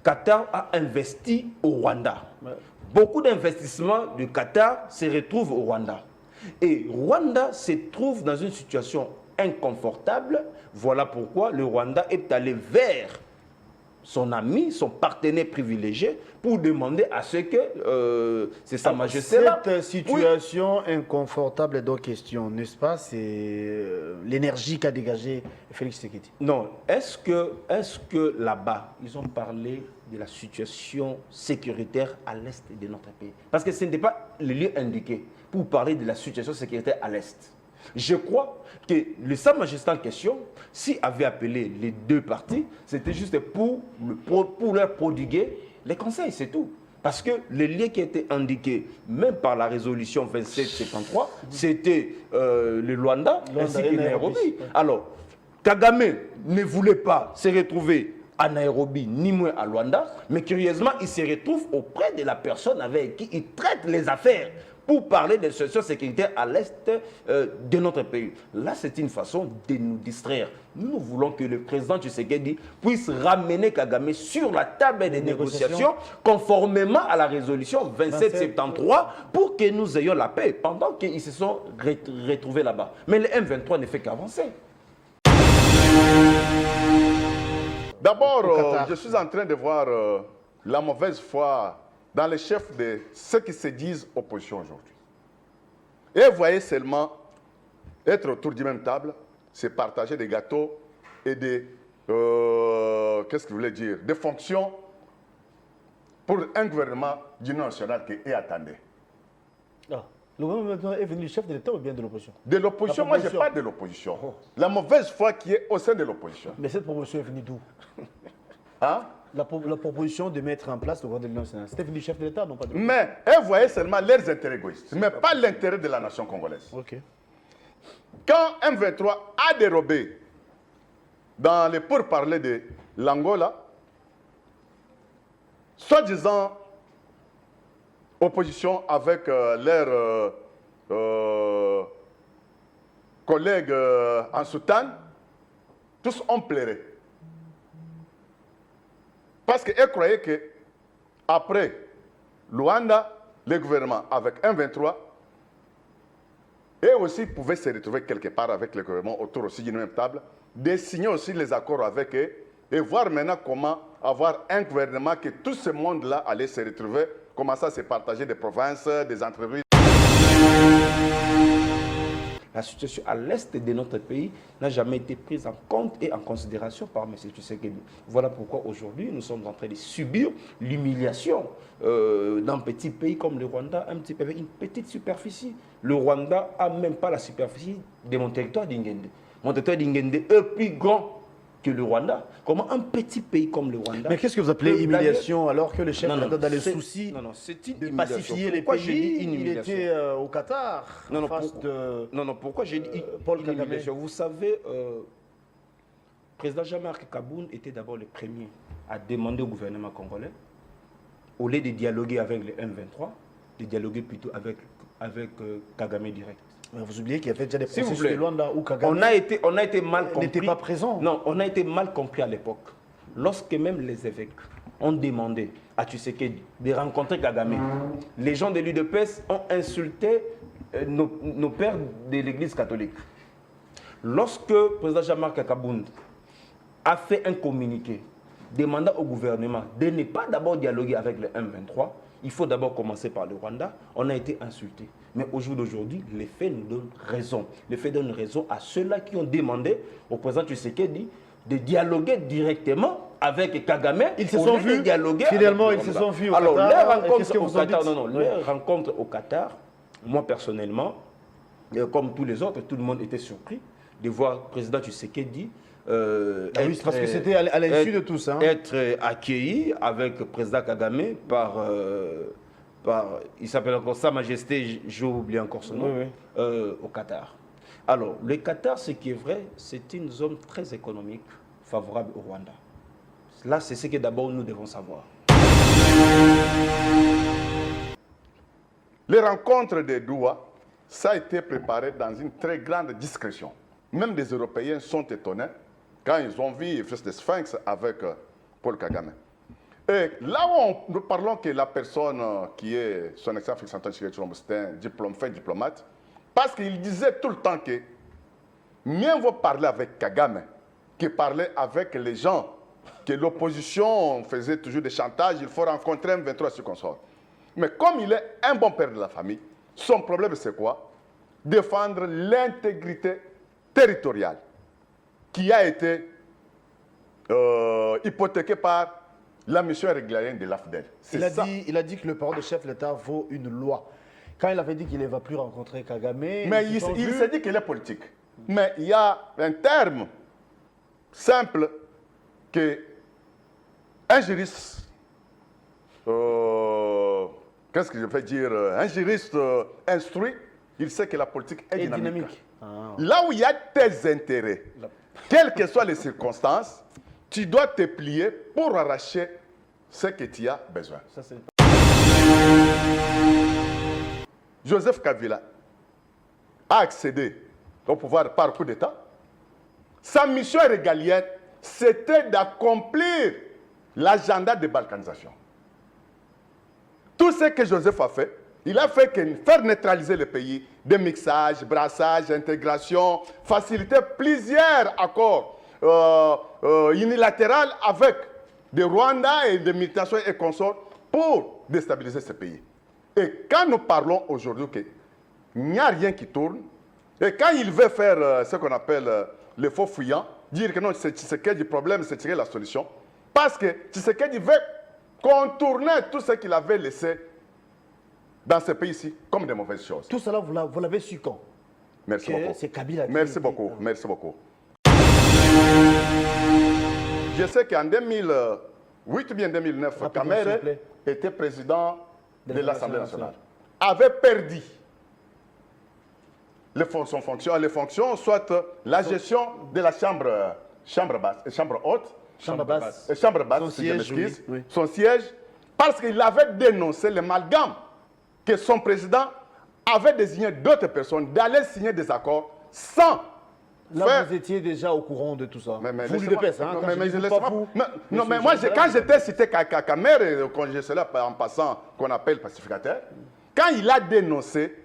Qatar a investi au Rwanda. Beaucoup d'investissements du Qatar se retrouvent au Rwanda. Et Rwanda se trouve dans une situation inconfortable. Voilà pourquoi le Rwanda est allé vers son ami, son partenaire privilégié, pour demander à ce que c'est Sa Majesté là. Cette situation inconfortable dont question, n'est-ce pas? C'est l'énergie qu'a dégagé Félix Tshisekedi. Non, est-ce que là-bas, ils ont parlé de la situation sécuritaire à l'est de notre pays? Parce que ce n'était pas le lieu indiqué pour parler de la situation sécuritaire à l'est. Je crois que le Sa Majesté en question, s'il avait appelé les deux parties, c'était juste pour leur prodiguer les conseils, c'est tout. Parce que le lien qui était indiqué, même par la résolution 2773, c'était le Luanda ainsi que Nairobi. Alors, Kagame ne voulait pas se retrouver à Nairobi, ni moins à Luanda, mais curieusement, il se retrouve auprès de la personne avec qui il traite les affaires pour parler de situation sécuritaire à l'est de notre pays. Là, c'est une façon de nous distraire. Nous voulons que le président Tshisekedi puisse ramener Kagame sur la table des négociations conformément à la résolution 2773 pour que nous ayons la paix pendant qu'ils se sont retrouvés là-bas. Mais le M23 ne fait qu'avancer. D'abord, je suis en train de voir la mauvaise foi dans les chefs de ceux qui se disent opposition aujourd'hui. Et vous voyez seulement être autour d'une même table, c'est partager des gâteaux et des, qu'est-ce que vous voulez dire, des fonctions pour un gouvernement d'union nationale qui est attendu. Ah, le gouvernement est venu le chef de l'État ou bien de l'opposition? De l'opposition, moi je n'ai pas de l'opposition. La mauvaise foi qui est au sein de l'opposition. Mais cette proposition est venue d'où? Hein? La proposition de mettre en place le gouvernement de l'Union nationale, c'était venu du chef de l'État, non pas de l'État? Mais vous voyez seulement leurs intérêts égoïstes, mais pas l'intérêt de la nation congolaise. Ok. Quand M23 a dérobé dans les pourparlers de l'Angola, soi-disant opposition avec leurs collègues en soutane, tous ont pleuré. Parce qu'elles croyaient qu'après Luanda, le gouvernement avec M23, et aussi pouvaient se retrouver quelque part avec le gouvernement autour aussi d'une même table, de signer aussi les accords avec eux et voir maintenant comment avoir un gouvernement que tout ce monde-là allait se retrouver, commencer à se partager des provinces, des entreprises. La situation à l'est de notre pays n'a jamais été prise en compte et en considération par M. Tshisekedi. Voilà pourquoi aujourd'hui nous sommes en train de subir l'humiliation d'un petit pays comme le Rwanda, un petit peu avec une petite superficie. Le Rwanda n'a même pas la superficie de mon territoire d'Ingende. Mon territoire d'Ingende est plus grand que le Rwanda. Comment un petit pays comme le Rwanda... Mais qu'est-ce que vous appelez humiliation alors que le chef de l'État dans les soucis de pacifier les pays, il était au Qatar pourquoi j'ai dit Paul humiliation? Vous savez, le président Jean-Marc Kaboun était d'abord le premier à demander au gouvernement congolais, au lieu de dialoguer avec le M23, de dialoguer plutôt avec Kagame direct. Mais vous oubliez qu'il y avait déjà des processus de Luanda où Kagame on a été mal compris. n'était pas présent. Non, on a été mal compris à l'époque. Lorsque même les évêques ont demandé à Tshisekedi de rencontrer Kagame, les gens de l'UDPS ont insulté nos pères de l'Église catholique. Lorsque le président Jean-Marc Kabound a fait un communiqué demandant au gouvernement de ne pas d'abord dialoguer avec le M23, il faut d'abord commencer par le Rwanda, on a été insulté. Mais au jour d'aujourd'hui, les faits nous donnent raison. Les faits donnent raison à ceux-là qui ont demandé au président Tshisekedi de dialoguer directement avec Kagame. Ils se sont vus, finalement, ils se sont vus au Qatar. Alors, leur rencontre au Qatar, moi personnellement, comme tous les autres, tout le monde était surpris de voir le président Tshisekedi parce que c'était à l'insu de tous. Être accueilli avec le président Kagame par il s'appelle encore Sa Majesté, j'ai oublié encore son nom, au Qatar. Alors, le Qatar, ce qui est vrai, c'est une zone très économique favorable au Rwanda. Là, c'est ce que d'abord nous devons savoir. Les rencontres de Doha, ça a été préparé dans une très grande discrétion. Même des Européens sont étonnés quand ils ont vu le fils de Sphinx avec Paul Kagame. Et là où nous parlons que la personne qui est son excellence Félix Antoine Tshisekedi Tshilombo, c'est un fin diplomate, parce qu'il disait tout le temps que mieux vaut parler avec Kagame que parler avec les gens, que l'opposition faisait toujours des chantages, il faut rencontrer M23 sur consort. Mais comme il est un bon père de la famille, son problème c'est quoi? Défendre l'intégrité territoriale qui a été hypothéquée par la mission régalienne de l'AFDEL. Il a dit que le parole de chef de l'État vaut une loi. Quand il avait dit qu'il ne va plus rencontrer Kagame... Mais il s'est dit qu'il est politique. Mais il y a un terme simple que un juriste, qu'est-ce que je vais dire, un juriste instruit, il sait que la politique est dynamique. Ah. Là où il y a tes intérêts, quelles que soient les circonstances, tu dois te plier pour arracher ce que tu as besoin. Ça, c'est... Joseph Kabila a accédé au pouvoir par coup d'État. Sa mission régalienne, c'était d'accomplir l'agenda de balkanisation. Tout ce que Joseph a fait, il a fait que faire neutraliser le pays, démixage, brassage, intégration, faciliter plusieurs accords unilatéraux avec des Rwandais et des militations et consorts pour déstabiliser ce pays. Et quand nous parlons aujourd'hui qu'il n'y a rien qui tourne, et quand il veut faire ce qu'on appelle le faux fuyant, dire que non, c'est Tshisekedi, le problème, c'est tirer la solution, parce que Tshisekedi veut contourner tout ce qu'il avait laissé dans ce pays-ci comme des mauvaises choses. Tout cela, vous l'avez su quand? Merci beaucoup. C'est Kabila qui... Merci beaucoup, merci beaucoup. Je sais qu'en 2008 ou bien 2009, Kamere était président de l'Assemblée nationale. Avait perdu les fonctions, soit la gestion de la chambre haute, Chambre basse, son si siège, je m'excuse, oui. son siège, parce qu'il avait dénoncé l'amalgame que son président avait désigné d'autres personnes d'aller signer des accords sans Là, faire... vous étiez déjà au courant de tout ça. Mais vous, l'UDPS, hein? Mais moi, quand j'étais cité Kamere, je suis là en passant, qu'on appelle pacificateur, quand il a dénoncé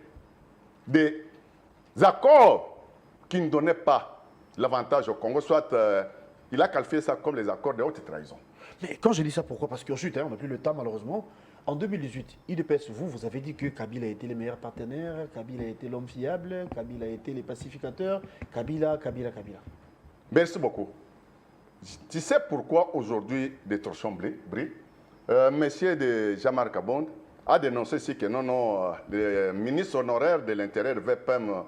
des accords qui ne donnaient pas l'avantage au Congo, soit il a qualifié ça comme les accords de haute trahison. Mais quand je dis ça, pourquoi? Parce que chute, on n'a plus le temps malheureusement. En 2018, IDPS, vous avez dit que Kabila a été le meilleur partenaire, Kabila a été l'homme fiable, Kabila a été les pacificateurs, Kabila. Merci beaucoup. Tu sais pourquoi aujourd'hui des torchons brillent? Monsieur de Jean-Marc Abond a dénoncé ici que le ministre honoraire de l'Intérieur, VPM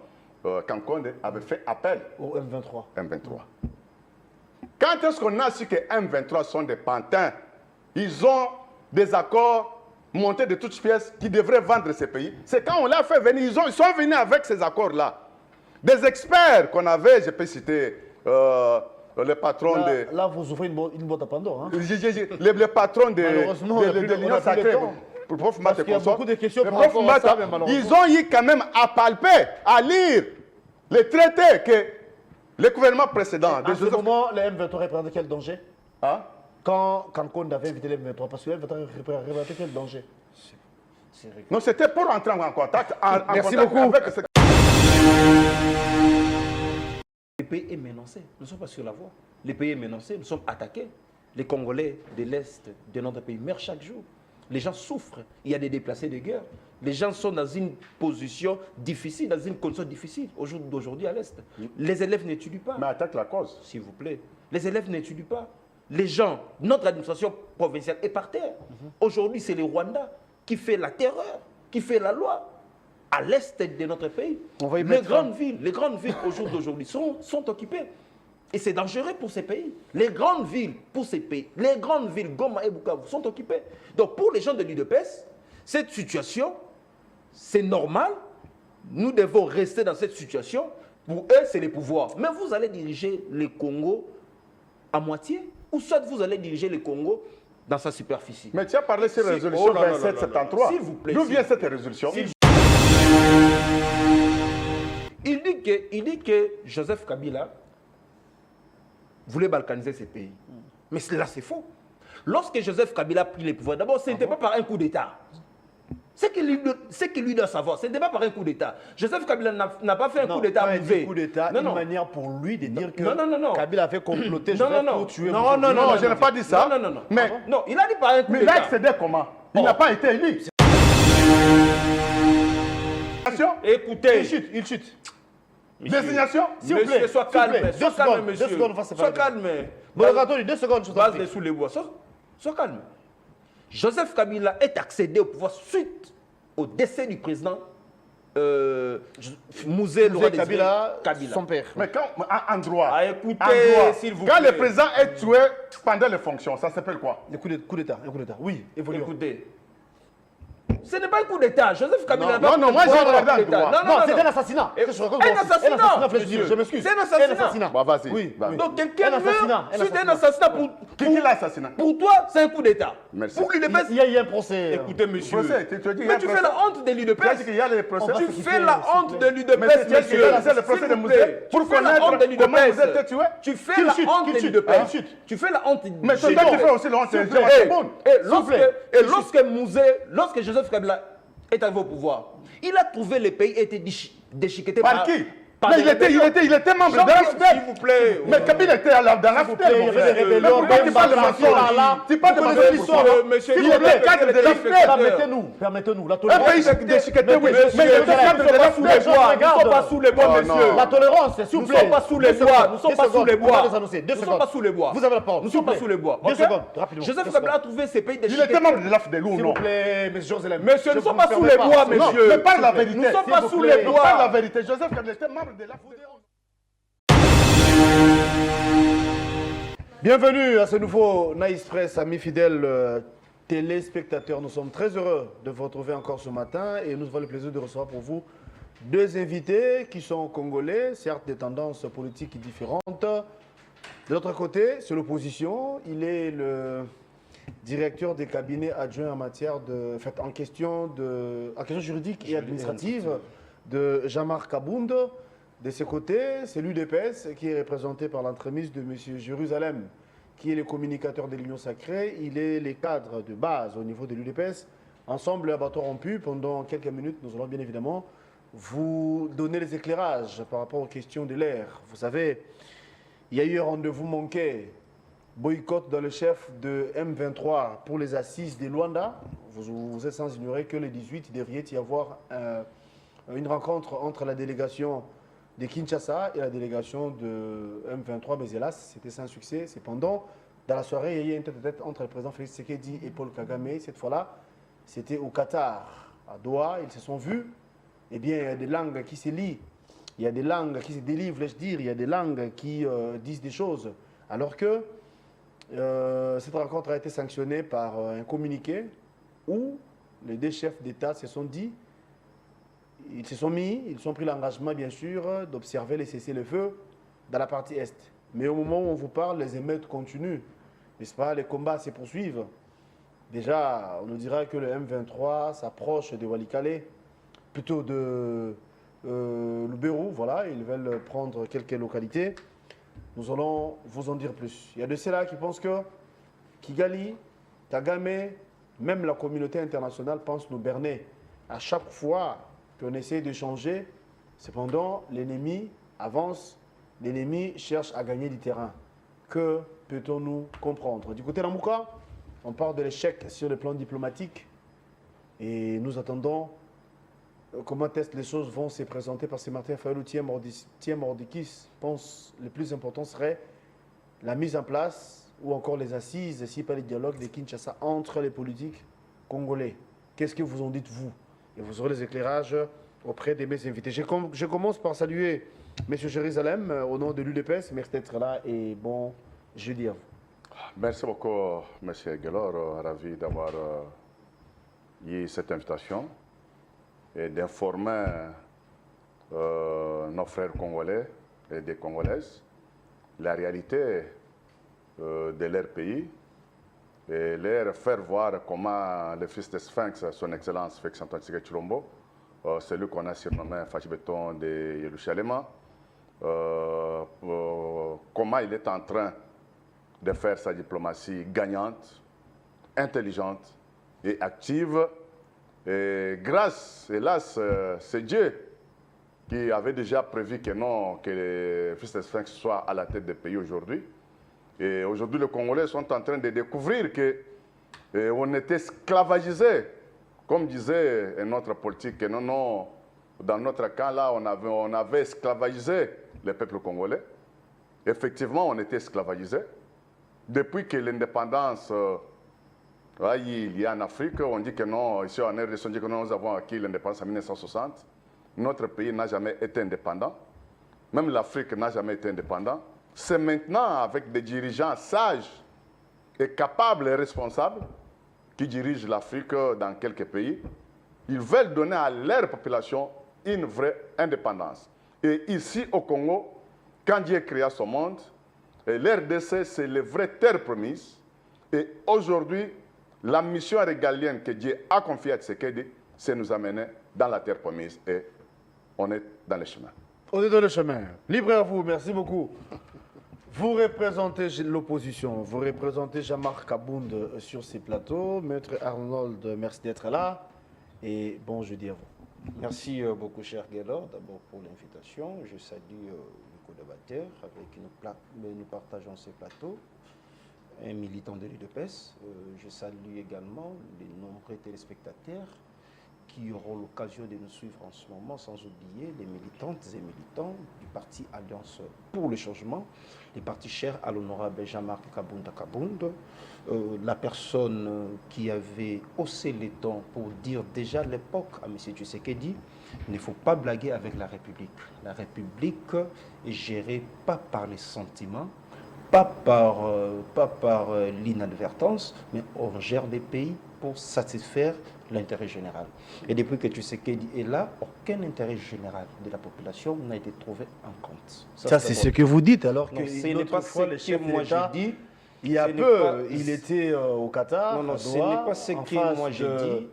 Kankonde, avait fait appel au M23. Quand est-ce qu'on a su que M23 sont des pantins? Ils ont des accords montés de toutes pièces qui devraient vendre ces pays. C'est quand on l'a fait venir, ils sont venus avec ces accords-là. Des experts qu'on avait, je peux citer le patron de... Là, vous ouvrez une boîte à Pandore. Hein? Le patron de l'Union sacrée. Parce qu'il y a beaucoup de questions par rapport à ça, mais malheureusement... Ils ont eu quand même à palper, à lire les traités que le gouvernement précédent... En ce moment, le M23 représente quel danger? Hein? Quand Kankonde avait invité les M23, parce que le M23 représentait quel danger? Non, c'était pour entrer en contact, Merci beaucoup. Avec le pays est menacé, nous ne sommes pas sur la voie. Le pays est menacé, nous sommes attaqués. Les Congolais de l'Est de notre pays meurent chaque jour. Les gens souffrent, il y a des déplacés de guerre. Les gens sont dans une position difficile, dans une condition difficile d'aujourd'hui à l'Est. Les élèves n'étudient pas. Mais attaque la cause. S'il vous plaît. Les élèves n'étudient pas. Les gens, notre administration provinciale est par terre. Aujourd'hui, c'est le Rwanda qui fait la terreur, qui fait la loi. À l'est de notre pays, les grandes villes d'aujourd'hui sont occupées. Et c'est dangereux pour ces pays. Les grandes villes, Goma et Bukavu, sont occupées. Donc pour les gens de l'UDPS, cette situation, c'est normal. Nous devons rester dans cette situation. Pour eux, c'est le pouvoir. Mais vous allez diriger le Congo à moitié, ou soit vous allez diriger le Congo dans sa superficie. Mais tu as parlé de cette résolution 2773. S'il vous plaît. D'où vient cette résolution? Il dit que Joseph Kabila voulait balkaniser ces pays. Mais là, c'est faux. Lorsque Joseph Kabila a pris le pouvoir, d'abord, ce n'était pas par un coup d'État. Ce qu'il lui doit savoir, ce n'était pas par un coup d'État. Joseph Kabila n'a pas fait un coup d'État à coup d'État, une manière pour lui de dire que Kabila a fait comploter Joseph pour tuer non, je n'ai pas dit ça. Non. Mais non, il a dit par un coup mais il a d'État. accédé comment? Il n'a pas été élu. Écoutez. Il chute. Désignation? S'il vous plaît, Sois calme, deux secondes, monsieur. Sois calme. Modérateur, 2 secondes, je vous en Base prie. sous les bois. Sois calme. Joseph Kabila est accédé au pouvoir suite au décès du président Mouzé Laurent Kabila, son père. Mais quand, en droit, Ah, écoutez, en droit, s'il vous quand plaît. le président est tué pendant les fonctions, ça s'appelle quoi? Un coup d'État, oui, évoluons. Écoutez. Ce n'est pas un coup d'État. Joseph Kabila n'a Non, pas non, moi, fait j'ai un regardé coup d'État. en droit. Non, c'est un assassinat. Un assassinat, monsieur. Je m'excuse. C'est un assassinat. Bah, vas-y. Oui. Vas-y. Donc quelqu'un Un assassinat, meurt suite à un assassinat Qui l'a assassiné? pour toi, c'est un coup d'État. Merci. Pour l'UDPS, Il y a eu un procès. écoutez monsieur. Procès, tu dis, il y a Mais un tu procès. fais la honte de Tu as dit l'UDPS. qu'il y a les procès. Tu fais la honte de Mais l'UDPS, c'est monsieur. le procès S'il de vous Mouzé plaît. pour Tu fais la honte de connaître comment vous êtes l'UDPS. tué. Tu fais Qu'il la chute, honte qu'il de chute. l'UDPS. Tu fais la honte de Mais c'est toi qui fais aussi le honte. S'il vous plaît. Et lorsque Joseph Kabila est arrivé au pouvoir, il a trouvé le pays était déchiqueté Par qui? par Mais des rébellions. il était membre de S'il l'AFDEL. vous plaît. Mais Kabila était dans l'AFDEL. Il y avait des rébellions, Mais pourquoi tu parles de Bemba, mensonge là. Tu parles de Vous mensonge connaissez pour toi. l'histoire, monsieur, Il était cadre de l'AFDEL. Permettez-nous, la Un tolérance. pays déchiqueté, oui. Monsieur, Mais il était cadre de sous les l'AFDEL. bois. Nous ne sommes pas sous les bois, Oh, monsieur. non. La tolérance, s'il vous Nous plaît. ne sommes pas sous les bois. Nous ne sommes pas sous les bois. Nous ne sommes pas sous les bois. Vous avez la parole. Nous ne sommes pas sous les bois. 2 Ok? secondes, rapidement. Joseph 2 Kabila a secondes. trouvé ces pays Il déchiquetés. était membre de l'AFDEL ou S'il non? vous plaît, monsieur Jérusalem. Monsieur, nous ne Je sommes vous pas sous permets les pas. bois, Non, monsieur. mais parle la vérité. Nous ne sommes pas vous sous plaît. les Parle bois. la vérité. Joseph Kabila était membre de l'AFDEL. Bienvenue à ce nouveau Nice Press, amis fidèles téléspectateurs. Nous sommes très heureux de vous retrouver encore ce matin et nous avons le plaisir de recevoir pour vous 2 invités qui sont congolais, certes des tendances politiques différentes. De l'autre côté, c'est l'opposition. Il est le directeur des cabinets adjoints en matière de, en question juridique et administrative de Jean-Marc Kabound. De ses côtés, c'est l'UDPS qui est représenté par l'entremise de M. Jérusalem, qui est le communicateur de l'Union sacrée. Il est le cadre de base au niveau de l'UDPS. Ensemble, à bâton rompu, pendant quelques minutes, nous allons bien évidemment vous donner les éclairages par rapport aux questions de l'air. Vous savez, il y a eu un rendez-vous manqué, boycott dans le chef de M23 pour les assises de Luanda. Vous êtes sans ignorer que le 18, il devrait y avoir une rencontre entre la délégation de Kinshasa et la délégation de M23, mais hélas, c'était sans succès. Cependant, dans la soirée, il y a eu un tête-à-tête entre le président Félix Tshisekedi et Paul Kagame. Cette fois-là, c'était au Qatar, à Doha. Ils se sont vus. Eh bien, il y a des langues qui se lient, il y a des langues qui se délivrent, je dire, il y a des langues qui disent des choses. Alors que cette rencontre a été sanctionnée par un communiqué où les 2 chefs d'État se sont dit, ils ont pris l'engagement, bien sûr, d'observer les cessez-le-feu dans la partie Est. Mais au moment où on vous parle, les émeutes continuent, n'est-ce pas? Les combats se poursuivent. Déjà, on nous dira que le M23 s'approche de Walikale, plutôt de Lubero, voilà, ils veulent prendre quelques localités. Nous allons vous en dire plus. Il y a de ceux-là qui pensent que Kigali, Kagame, même la communauté internationale pense nous berner. À chaque fois qu'on essaie de changer, cependant, l'ennemi avance, l'ennemi cherche à gagner du terrain. Que peut-on nous comprendre? Du côté d'Amouka, on parle de l'échec sur le plan diplomatique et nous attendons comment les choses vont se présenter parce que Martin Fayulu Thiemordikis pense que le plus important serait la mise en place ou encore les assises, si pas les dialogues de Kinshasa entre les politiques congolais. Qu'est-ce que vous en dites, vous? Et vous aurez les éclairages auprès de mes invités. Je commence par saluer M. Jérusalem au nom de l'UDPS. Merci d'être là et bon jeudi à vous. Merci beaucoup, M. Gelor. Ravi d'avoir eu cette invitation et d'informer nos frères congolais et des Congolaises la réalité de leur pays et leur faire voir comment le fils de Sphinx, son Excellence Félix Antoine Tshisekedi Tshilombo, celui qu'on a surnommé Fachibeton de Yerushalem, comment il est en train de faire sa diplomatie gagnante intelligente et active. Et grâce, hélas, c'est Dieu qui avait déjà prévu que non, que les fils de Sphinx soient à la tête des pays aujourd'hui. Et aujourd'hui, les Congolais sont en train de découvrir qu'on était esclavagisés. Comme disait notre politique, non, non, dans notre cas là, on avait esclavagisé les peuples congolais. Effectivement, on était esclavagisés. Depuis que l'indépendance il y a en Afrique, on dit que non, ici en RDC, on dit que non, nous avons acquis l'indépendance en 1960. Notre pays n'a jamais été indépendant. Même l'Afrique n'a jamais été indépendant. C'est maintenant avec des dirigeants sages et capables et responsables qui dirigent l'Afrique dans quelques pays. Ils veulent donner à leur population une vraie indépendance. Et ici au Congo, quand Dieu créa son monde, l'RDC c'est les vraies terres promises. Et aujourd'hui, la mission régalienne que Dieu a confiée à Tshisekedi, c'est nous amener dans la terre promise. Et on est dans le chemin. On est dans le chemin. Libre à vous, merci beaucoup. Vous représentez l'opposition, vous représentez Jean-Marc Kabound sur ces plateaux. Maître Arnold, merci d'être là. Et bon jeudi à vous. Merci beaucoup, cher Gaylor, d'abord pour l'invitation. Je salue les co-débatteurs avec qui nous partageons ces plateaux. Un militant de l'UDPS. Je salue également les nombreux téléspectateurs qui auront l'occasion de nous suivre en ce moment, sans oublier les militantes et militants du parti Alliance pour le changement, les partis chers à l'honorable Jean-Marc Kabound, la personne qui avait haussé les tons pour dire déjà à l'époque à M. Tshisekedi, il ne faut pas blaguer avec la République. La République est gérée pas par les sentiments, pas par l'inadvertance, mais on gère des pays pour satisfaire l'intérêt général. Et depuis que Tshisekedi est là, aucun intérêt général de la population n'a été trouvé en compte. Ça c'est ce que vous dites, alors non, que ce n'est pas ce que moi j'ai dit. Il y a peu, il était au Qatar, non, à ce Doha, n'est pas ce en que face moi j'ai de dit.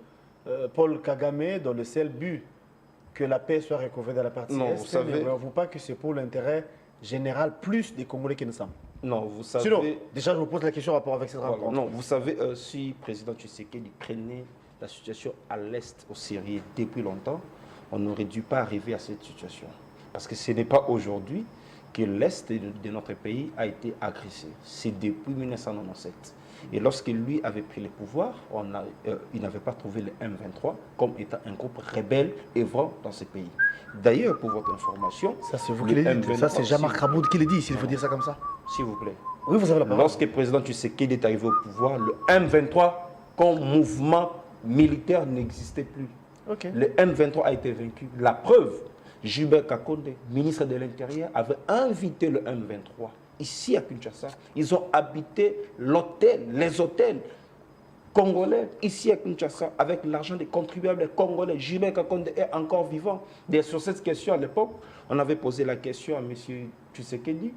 Paul Kagame, dans le seul but que la paix soit recouvrée dans la partie Non, Est. vous savez, ne vous pas que c'est pour l'intérêt général plus des Congolais que nous sommes. Non, vous savez. Sinon, déjà, je vous pose la question en rapport avec cette rencontre. Non, vous savez, si le président Tshisekedi prenait la situation à l'Est au sérieux depuis longtemps, on n'aurait dû pas arriver à cette situation. Parce que ce n'est pas aujourd'hui que l'Est de notre pays a été agressé. C'est depuis 1997. Et lorsque lui avait pris le pouvoir, il n'avait pas trouvé le M23 comme étant un groupe rebelle œuvrant dans ce pays. D'ailleurs, pour votre information, ça c'est vous qui l'avez dit. Ça c'est Jean-Marc Kabound qui l'a dit, s'il faut dire ça comme ça. S'il vous plaît. Oui, vous avez la parole. Lorsque le président Tshisekedi est arrivé au pouvoir, le M23 comme mouvement militaire n'existait plus. Okay. Le M23 a été vaincu. La preuve, Gilbert Kakonde, ministre de l'Intérieur, avait invité le M23 ici à Kinshasa. Ils ont habité les hôtels congolais ici à Kinshasa avec l'argent des contribuables congolais. Gilbert Kakonde est encore vivant. Et sur cette question à l'époque, on avait posé la question à M. Tshisekedi.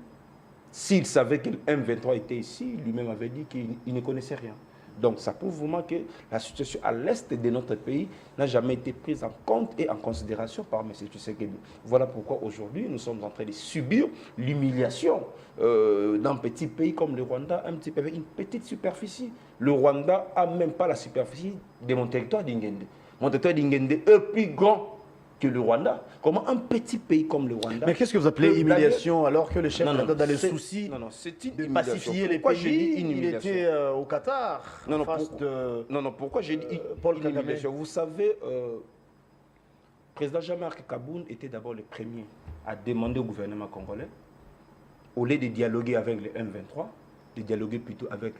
S'il savait que le M23 était ici, lui-même avait dit qu'il ne connaissait rien. Donc ça prouve vraiment que la situation à l'est de notre pays n'a jamais été prise en compte et en considération par M. Tshisekedi. Voilà pourquoi aujourd'hui nous sommes en train de subir l'humiliation d'un petit pays comme le Rwanda, un petit peu avec une petite superficie. Le Rwanda n'a même pas la superficie de mon territoire d'Ingende. Mon territoire d'Ingende est plus grand que le Rwanda. Comment un petit pays comme le Rwanda... Mais qu'est-ce que vous appelez humiliation alors que le chef dans les soucis de pacifier les pays, il était au Qatar pourquoi j'ai dit Paul humiliation? Vous savez, le président Jean-Marc Kabound était d'abord le premier à demander au gouvernement congolais, au lieu de dialoguer avec le M23, de dialoguer plutôt avec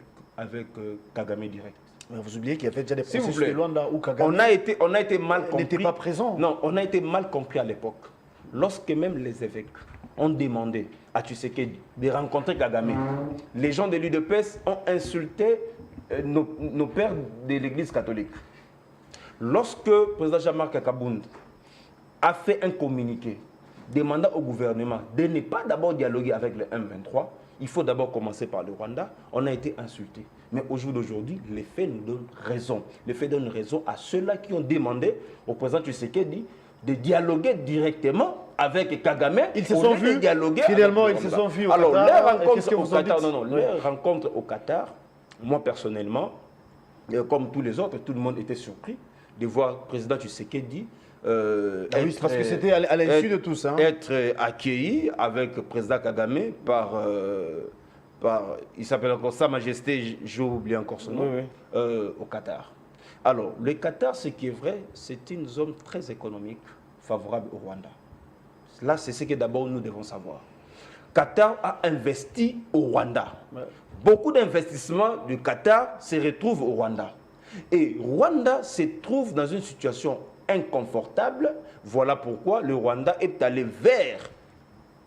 Kagame direct. Mais vous oubliez qu'il y avait déjà des processus de Luanda où Kagame on a été mal compris. N'était pas présent. Non, on a été mal compris à l'époque. Lorsque même les évêques ont demandé à Tshisekedi de rencontrer Kagame, les gens de l'UDPS ont insulté nos pères de l'Église catholique. Lorsque le président Jean-Marc Kabound a fait un communiqué demandant au gouvernement de ne pas d'abord dialoguer avec le M23, il faut d'abord commencer par le Rwanda, on a été insulté. Mais au jour d'aujourd'hui, les faits nous donnent raison. Les faits donnent raison à ceux-là qui ont demandé au président Tshisekedi de dialoguer directement avec Kagame. Ils se sont vus, finalement, ils se sont vus au Qatar. Alors, leur rencontre au Qatar, moi personnellement, comme tous les autres, tout le monde était surpris de voir le président Tshisekedi Oui, parce que c'était à l'insu de tous. Hein. Être accueilli avec le président Kagame par il s'appelle encore Sa Majesté, j'ai oublié encore son nom, au Qatar. Alors, le Qatar, ce qui est vrai, c'est une zone très économique favorable au Rwanda. Là, c'est ce que d'abord nous devons savoir. Qatar a investi au Rwanda. Beaucoup d'investissements du Qatar se retrouvent au Rwanda. Et Rwanda se trouve dans une situation inconfortable. Voilà pourquoi le Rwanda est allé vers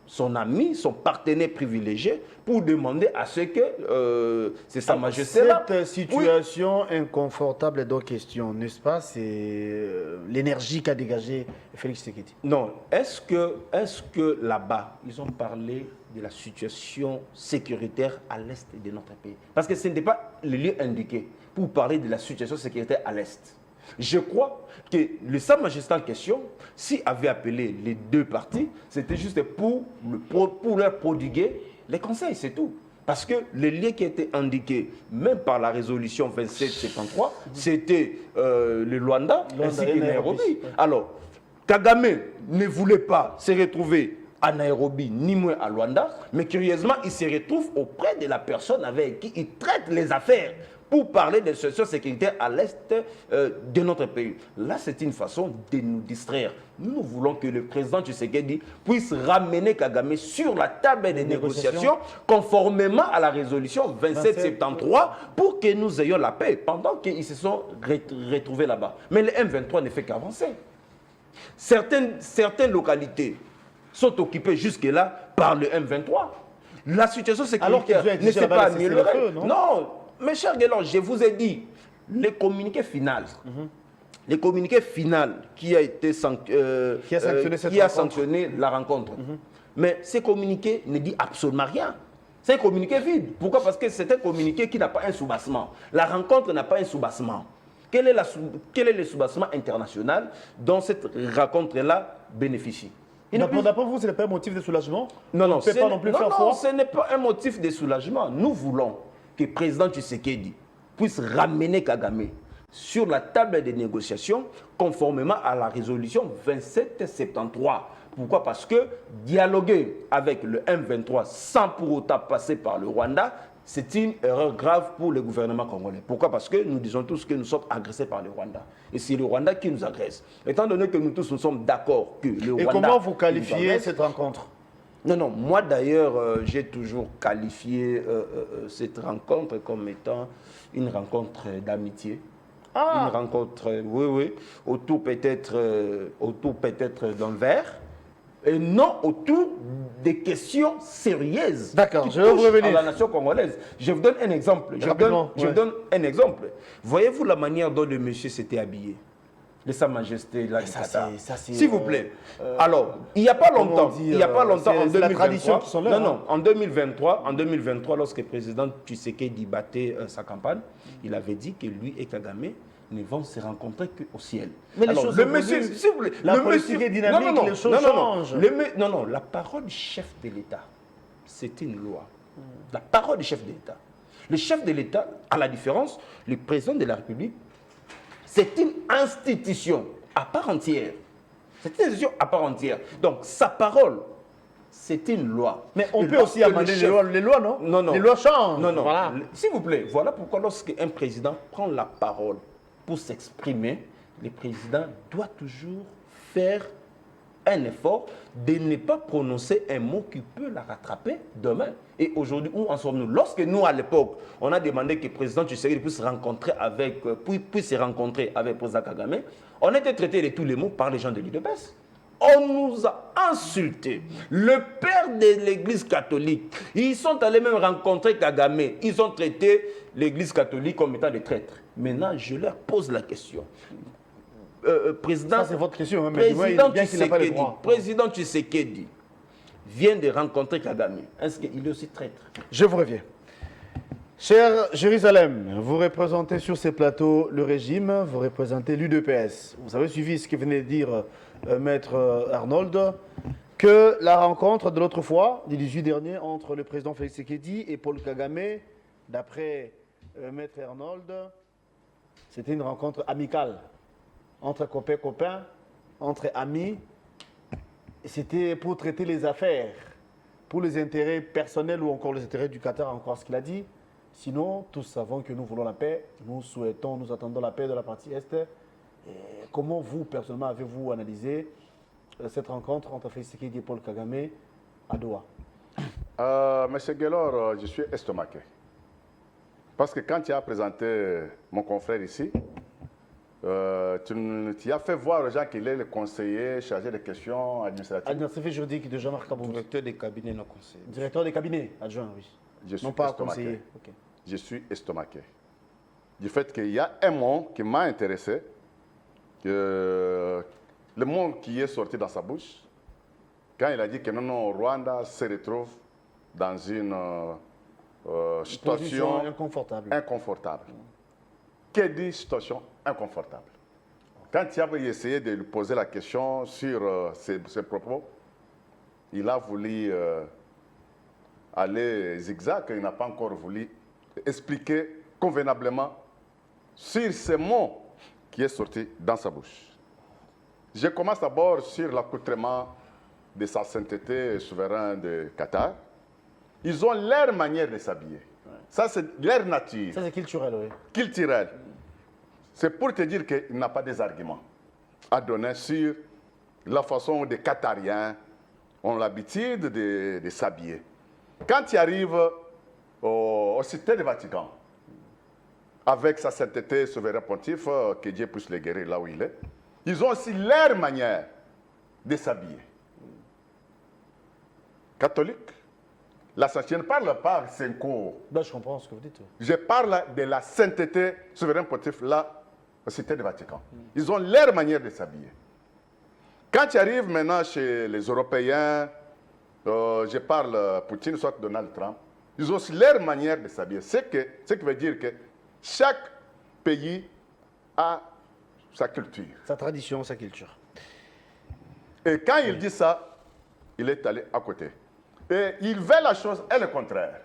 son ami, son partenaire privilégié, pour demander à ce que c'est Sa Majesté là. Cette situation inconfortable est donc question, n'est-ce pas? C'est l'énergie qu'a dégagé Félix Tshisekedi. Non, est-ce que là-bas, ils ont parlé de la situation sécuritaire à l'est de notre pays? Parce que ce n'était pas le lieu indiqué pour parler de la situation sécuritaire à l'est. Je crois que le Sa Majesté en question, s'il avait appelé les deux parties, c'était juste pour leur prodiguer les conseils, c'est tout. Parce que le lien qui était indiqué, même par la résolution 2773, c'était le Luanda ainsi que Nairobi. Alors, Kagame ne voulait pas se retrouver à Nairobi, ni moins à Luanda, mais curieusement, il se retrouve auprès de la personne avec qui il traite les affaires pour parler de situation sécuritaire à l'est de notre pays. Là, c'est une façon de nous distraire. Nous voulons que le président Tshisekedi puisse ramener Kagame sur la table des négociations conformément à la résolution 2773 pour que nous ayons la paix pendant qu'ils se sont retrouvés là-bas. Mais le M23 ne fait qu'avancer. Certaines localités sont occupées jusque-là par le M23. La situation sécuritaire ne s'est pas améliorée. Non, mes chers Guélan, je vous ai dit, le communiqué final, qui a été sanctionné la rencontre. Mais ce communiqué ne dit absolument rien. C'est un communiqué vide. Pourquoi? Parce que c'est un communiqué qui n'a pas un soubassement. La rencontre n'a pas un soubassement. Quel est le soubassement international dont cette rencontre-là bénéficie? D'après vous, ce n'est pas un motif de soulagement? Non, ce n'est pas un motif de soulagement. Nous voulons que le président Tshisekedi puisse ramener Kagame sur la table des négociations conformément à la résolution 2773. Pourquoi? Parce que dialoguer avec le M23 sans pour autant passer par le Rwanda, c'est une erreur grave pour le gouvernement congolais. Pourquoi? Parce que nous disons tous que nous sommes agressés par le Rwanda. Et c'est le Rwanda qui nous agresse. Étant donné que nous tous nous sommes d'accord que le Rwanda... Et comment vous qualifiez cette rencontre? Non, moi d'ailleurs, j'ai toujours qualifié cette rencontre comme étant une rencontre d'amitié. Une rencontre, autour peut-être d'un verre, et non autour des questions sérieuses. D'accord, je vais vous revenir. À la nation congolaise. Je vous donne un exemple. Je vous donne un exemple. Voyez-vous la manière dont le monsieur s'était habillé? De Sa Majesté là du Qatar. S'il vous plaît. Alors, il n'y a pas longtemps, en 2023. La tradition qui sont là. Non, en 2023, lorsque le président Tshisekedi battait sa campagne, il avait dit que lui et Kagame ne vont se rencontrer qu'au ciel. Mais les choses le monsieur, s'il vous plaît, la politique est dynamique, les choses changent. Non, la parole du chef de l'État, c'est une loi. La parole du chef de l'État. Le chef de l'État, à la différence, le président de la République, c'est une institution à part entière. C'est une institution à part entière. Donc, sa parole, c'est une loi. Mais on peut aussi amender les lois, non? Non. Les lois changent. Non. Voilà. S'il vous plaît, voilà pourquoi lorsqu'un président prend la parole pour s'exprimer, le président doit toujours faire un effort de ne pas prononcer un mot qui peut la rattraper demain. Et aujourd'hui, où en sommes-nous? Lorsque nous, à l'époque, on a demandé que le président Tshisekedi puisse se rencontrer avec le président Kagame, on était traité de tous les mots par les gens de l'UDPS. On nous a insultés. Le père de l'église catholique, ils sont allés même rencontrer Kagame. Ils ont traité l'église catholique comme étant des traîtres. Maintenant, je leur pose la question. Président, ça c'est votre question, hein, mais bien qu'il n'a pas le droit. Président Tshisekedi vient de rencontrer Kagame. Est-ce qu'il est aussi traître? Je vous reviens. Cher Jérusalem, vous représentez sur ces plateaux le régime, vous représentez l'UDPS. Vous avez suivi ce que venait de dire Maître Arnold, que la rencontre de l'autre fois, du 18 dernier, entre le président Félix Tshisekedi et Paul Kagame, d'après Maître Arnold, C'était une rencontre amicale entre copains, entre amis. C'était pour traiter les affaires, pour les intérêts personnels ou encore les intérêts du Qatar, encore ce qu'il a dit. Sinon, tous savons que nous voulons la paix, nous attendons la paix de la partie Est. Et comment vous, personnellement, avez-vous analysé cette rencontre entre Félix Tshisekedi et Paul Kagame à Doha? Monsieur Guélor, je suis estomaqué. Parce que quand tu as présenté mon confrère ici, tu as fait voir aux gens qu'il est le conseiller chargé des questions administratives. Administratif juridique de Jean-Marc Kaboun. Directeur des cabinets non conseillers. Directeur des cabinets adjoint, oui. Je suis Non pas estomaqué. conseiller. Ok. Je suis estomaqué. Du fait qu'il y a un mot qui m'a intéressé, le mot qui est sorti dans sa bouche, quand il a dit que non, Rwanda se retrouve dans une situation Position inconfortable. inconfortable. Que dit situation inconfortable? Quand tu avais essayé de lui poser la question sur ses propos, il a voulu aller zigzag, il n'a pas encore voulu expliquer convenablement sur ces mots qui est sorti dans sa bouche. Je commence d'abord sur l'accoutrement de sa sainteté souveraine de Qatar. Ils ont leur manière de s'habiller. Ça, c'est leur nature. Ça, c'est culturel, oui. Culturelle. C'est pour te dire qu'il n'a pas des arguments à donner sur la façon des Qatariens ont l'habitude de s'habiller. Quand tu arrives au cité du Vatican, avec sa sainteté souverain pontife, que Dieu puisse les guérir là où il est, ils ont aussi leur manière de s'habiller. Catholique, la sainteté, je ne parle pas Senko. Là, je comprends ce que vous dites. Je parle de la sainteté souverain pontife là, au cité du Vatican. Ils ont leur manière de s'habiller. Quand tu arrives maintenant chez les Européens, je parle Poutine, soit Donald Trump, ils ont aussi leur manière de s'habiller. Ce qui veut dire que chaque pays a sa culture. Sa tradition, sa culture. Et quand il dit ça, il est allé à côté. Et il veut la chose et le contraire.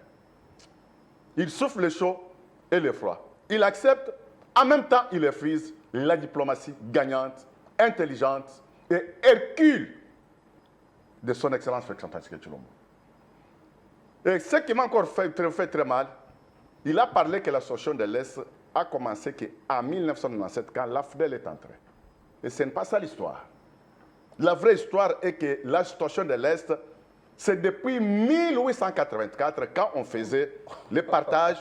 Il souffle le chaud et le froid. Il accepte, en même temps il refuse la diplomatie gagnante, intelligente et Hercule de son excellence Félix Antoine Tshisekedi Tshilombo. Et ce qui m'a encore fait très mal, il a parlé que la solution de l'Est a commencé en 1997 quand l'AFDEL est entrée. Et ce n'est pas ça l'histoire. La vraie histoire est que la situation de l'Est, c'est depuis 1884 quand on faisait le partage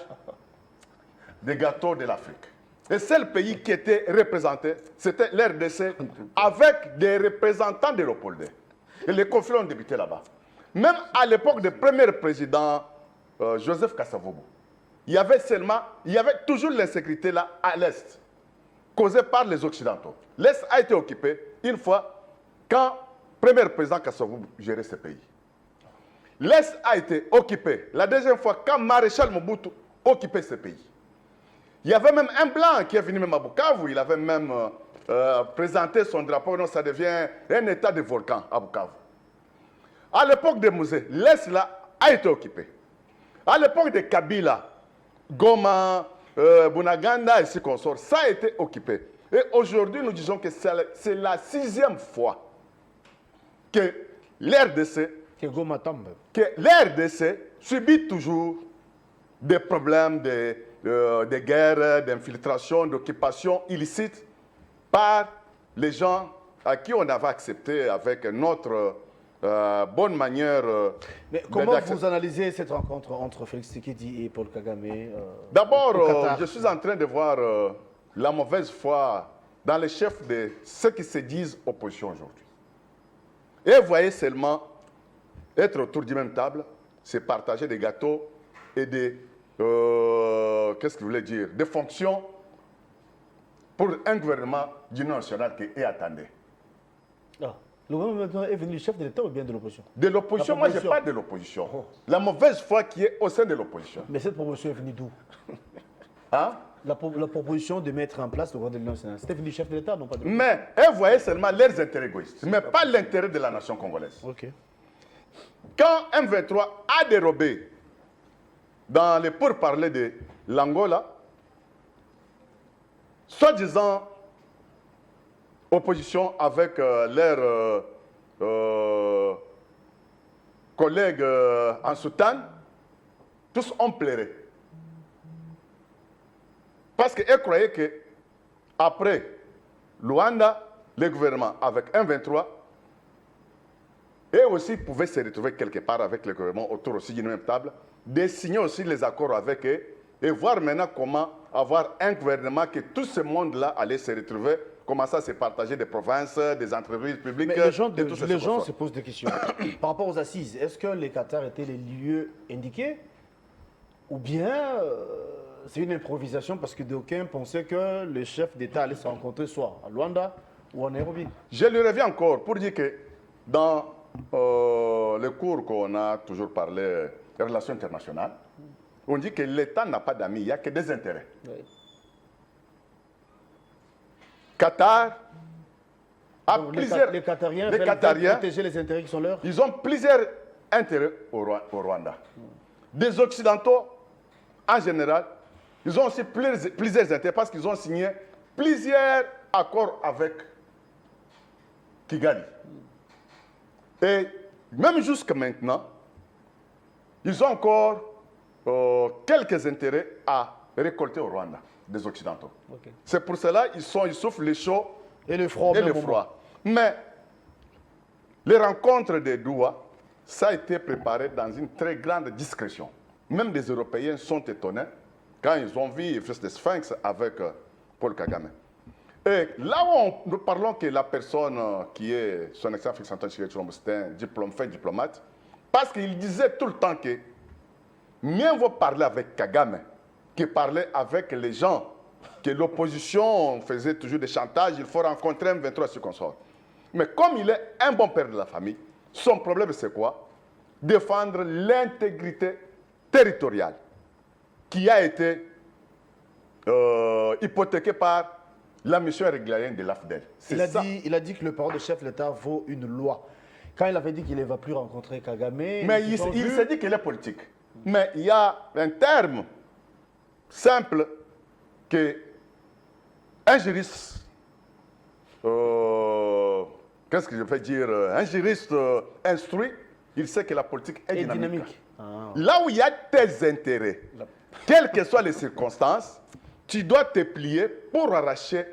des gâteaux de l'Afrique. Et seul pays qui était représenté, c'était l'RDC avec des représentants de Léopold. Et les conflits ont débuté là-bas. Même à l'époque du premier président Joseph Kasavubu, il y avait toujours l'insécurité là à l'Est, causée par les Occidentaux. L'Est a été occupé une fois quand le premier président Kasavubu gérait ce pays. L'Est a été occupé la deuxième fois quand Maréchal Mobutu occupait ce pays. Il y avait même un blanc qui est venu même à Bukavu, il avait même présenté son drapeau, non, ça devient un état de volcan à Bukavu. À l'époque de Mouzé, l'Est là a été occupé. À l'époque de Kabila, Goma, Bunaganda et ce qu'on sort, ça a été occupé. Et aujourd'hui, nous disons que c'est la 6e fois que l'RDC subit toujours des problèmes de guerre, d'infiltration, d'occupation illicite par les gens à qui on avait accepté avec notre bonne manière. Mais comment vous analysez cette rencontre entre Félix Tshisekedi et Paul Kagame D'abord, je suis en train de voir la mauvaise foi dans les chefs de ceux qui se disent opposition aujourd'hui. Et vous voyez seulement être autour d'une même table, c'est partager des gâteaux et des qu'est-ce que vous voulez dire, des fonctions pour un gouvernement d'union nationale qui est attendu. Ah. Le gouvernement maintenant est venu chef de l'État ou bien de l'opposition? De l'opposition, moi je n'ai pas de l'opposition. Oh. La mauvaise foi qui est au sein de l'opposition. Mais cette proposition est venue d'où? Hein? La proposition de mettre en place le gouvernement de l'Union nationale, c'était venu chef de l'État, non pas de l'État? Mais vous voyez seulement leurs intérêts égoïstes, mais pas l'intérêt de la nation congolaise. Ok. Quand M23 a dérobé dans les pourparlers de l'Angola soi-disant opposition avec leurs collègues en soutane, tous ont pleuré. Parce qu'elles croyaient qu'après Luanda, le gouvernement avec M23, et aussi pouvaient se retrouver quelque part avec le gouvernement autour aussi d'une même table, de signer aussi les accords avec eux et voir maintenant comment avoir un gouvernement que tout ce monde-là allait se retrouver, commencer à se partager des provinces, des entreprises publiques. Mais les gens, de tout ce les gens sort. se posent des questions. Par rapport aux assises, est-ce que les Qatar étaient les lieux indiqués ou bien c'est une improvisation parce que d'aucuns pensaient que le chef d'État allait se rencontrer soit à Luanda ou en Nairobi? Je lui reviens encore pour dire que dans le cours qu'on a toujours parlé, des relations internationales, on dit que l'État n'a pas d'amis, il n'y a que des intérêts. Oui. Qatar a Donc, plusieurs... les Qatariens les veulent Qatariens, protéger les intérêts qui sont leurs. ils ont plusieurs intérêts au Rwanda. Des Occidentaux, en général, ils ont aussi plusieurs intérêts parce qu'ils ont signé plusieurs accords avec Kigali. Et même jusqu'à maintenant, ils ont encore quelques intérêts à récolter au Rwanda, des Occidentaux. Ok. C'est pour cela qu'ils souffrent le chaud Et le froid. au et même le moment. froid. Mais les rencontres de Doha, ça a été préparé dans une très grande discrétion. Même les Européens sont étonnés quand ils ont vu Fils de Sphinx avec Paul Kagame. Et là où nous parlons que la personne qui est son excellence Félix Antoine Tshisekedi Tshilombo, c'est un fin diplomate, parce qu'il disait tout le temps que mieux vaut parler avec Kagame que parler avec les gens, que l'opposition faisait toujours des chantages, il faut rencontrer un 23 circonstance. Mais comme il est un bon père de la famille, son problème c'est quoi? Défendre l'intégrité territoriale qui a été hypothéquée par la mission régalienne de l'AFDEL. Il a dit que le parole de chef de l'État vaut une loi. Quand il avait dit qu'il ne va plus rencontrer Kagame, Mais il s'est dit qu'il est politique. Mais il y a un terme simple que un juriste, qu'est-ce que je peux dire, un juriste instruit, il sait que la politique est et dynamique. dynamique. Ah. Là où il y a tes intérêts, quelles que soient les circonstances, tu dois te plier pour arracher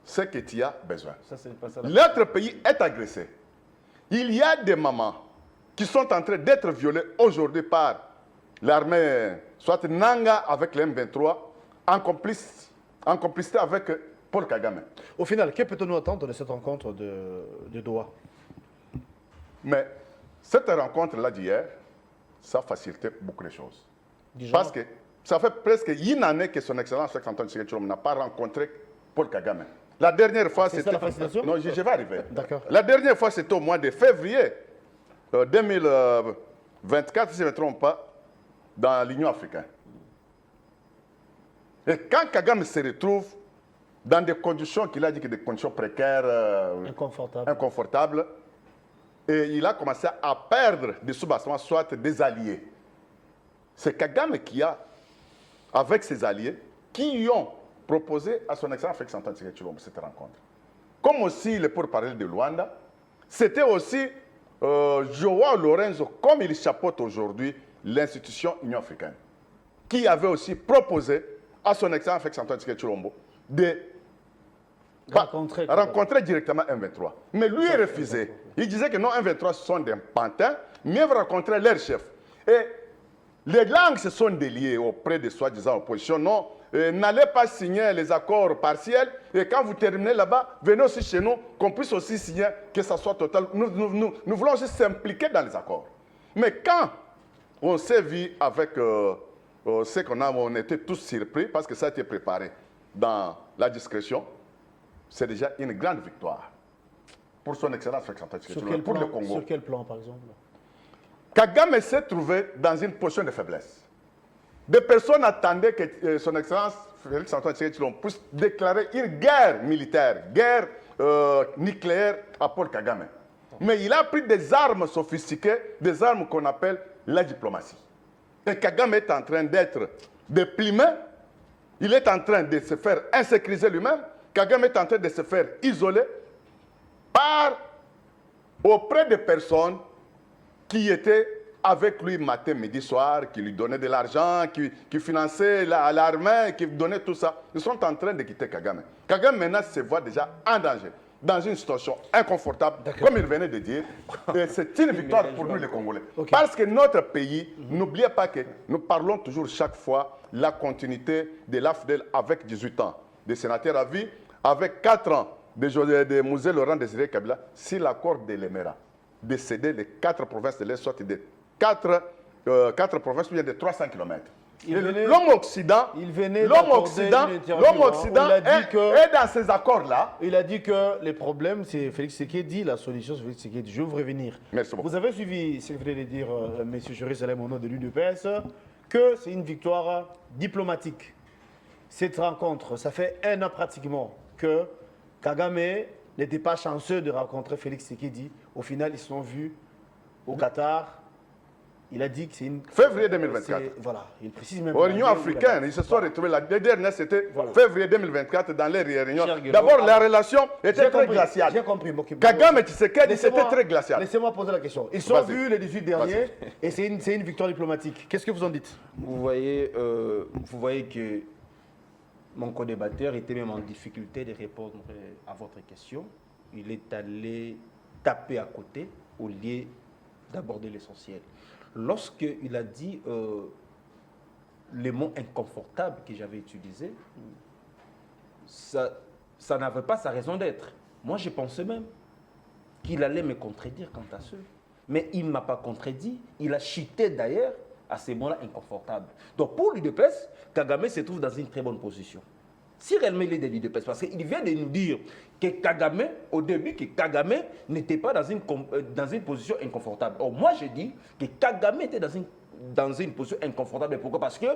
ce que tu as besoin. Ça, c'est pas ça. L'autre pays est agressé. Il y a des mamans qui sont en train d'être violées aujourd'hui par l'armée, soit Nanga avec les M23, en complicité avec Paul Kagame. Au final, que peut-on attendre de cette rencontre de Doha? Mais cette rencontre-là d'hier, ça a facilité beaucoup de choses. Parce que ça fait presque une année que son Excellence Félix Antoine Tshisekedi Tshilombo n'a pas rencontré Paul Kagame. La dernière fois, C'est ça la facilitation? Non, je vais arriver. D'accord. La dernière fois, c'était au mois de février 2024, si je ne me trompe pas, dans l'Union africaine. Et quand Kagame se retrouve dans des conditions qu'il a dit que des conditions précaires, inconfortables, et il a commencé à perdre des sous-bassements, soit des alliés. C'est Kagame qui a, avec ses alliés, qui ont proposé à son excellence Félix Antoine Tshisekedi Tshilombo cette rencontre. Comme aussi le porte-parole de Luanda, c'était aussi Joao Lorenzo, comme il chapeaute aujourd'hui l'institution Union africaine, qui avait aussi proposé à son excellence Félix Antoine Tshisekedi Tshilombo de rencontrer directement M23. Mais lui il refusait. Il disait que non, M23 sont des pantins, mieux rencontrer leur chef. Et les langues se sont déliées auprès de soi-disant opposition. Non, n'allez pas signer les accords partiels et quand vous terminez là-bas, venez aussi chez nous, qu'on puisse aussi signer, que ça soit total. Nous voulons aussi s'impliquer dans les accords. Mais quand on s'est vu avec ce qu'on a, on était tous surpris parce que ça a été préparé dans la discrétion, c'est déjà une grande victoire pour son excellence Félix Antoine Tshisekedi Tshilombo, pour le Congo. Sur quel plan, par exemple? Kagame s'est trouvé dans une position de faiblesse. Des personnes attendaient que son excellence Félix Antoine Tshisekedi Tshilombo puisse déclarer une guerre militaire, guerre nucléaire à Paul Kagame. Mais il a pris des armes sophistiquées, des armes qu'on appelle la diplomatie. Et Kagame est en train d'être déprimé il est en train de se faire insécuriser lui-même. Kagame est en train de se faire isoler auprès de personnes qui étaient avec lui matin, midi, soir, qui lui donnaient de l'argent, qui finançaient l'armée, qui donnaient tout ça. Ils sont en train de quitter Kagame. Kagame maintenant se voit déjà en danger, dans une situation inconfortable, comme il venait de dire. Et c'est une victoire pour nous les Congolais. Okay. Parce que notre pays, n'oubliez pas que nous parlons toujours chaque fois la continuité de l'AFDEL avec 18 ans de sénateur à vie, avec 4 ans de Mosée Laurent Désiré Kabila, si l'accord de l'Emera, de céder les 4 provinces de l'Est, soit de 4 provinces, ou bien de 300 km. L'homme Occident, est dans ces accords-là. Il a dit que les problèmes, c'est Félix Tshisekedi, la solution, c'est Félix Tshisekedi. Je vais vous revenir. Merci beaucoup. Vous avez suivi, ce que venait de dire M. Jérusalem au nom de l'UDPS, que c'est une victoire diplomatique. Cette rencontre, ça fait 1 an pratiquement que Kagame n'était pas chanceux de rencontrer Félix Tshisekedi. Au final, ils se sont vus au Qatar. Il a dit que c'est une... Février 2024. Voilà, il précise même... Au Union africaine, ils se sont retrouvés. La dernière, c'était février 2024 dans les réunions. Cher D'abord, Guédo, la relation était très glaciale. J'ai compris. Kagame et Tshisekedi, c'était très glacial. Laissez-moi poser la question. Ils sont vus les 18 derniers et c'est une victoire diplomatique. Qu'est-ce que vous en dites? Vous voyez que mon co-débatteur était même en difficulté de répondre à votre question. Il est allé taper à côté au lieu d'aborder l'essentiel. Lorsqu'il a dit les mots inconfortables que j'avais utilisés, ça n'avait pas sa raison d'être. Moi, je pensais même qu'il allait me contredire quant à ce. Mais il ne m'a pas contredit. Il a chuté d'ailleurs à ces mots-là inconfortables. Donc pour l'UDPS, Kagame se trouve dans une très bonne position. Si réellement il est de l'UDPS, parce qu'il vient de nous dire que Kagame, au début, que Kagame n'était pas dans une position inconfortable. Or, moi, je dis que Kagame était dans une position inconfortable. Pourquoi? Parce que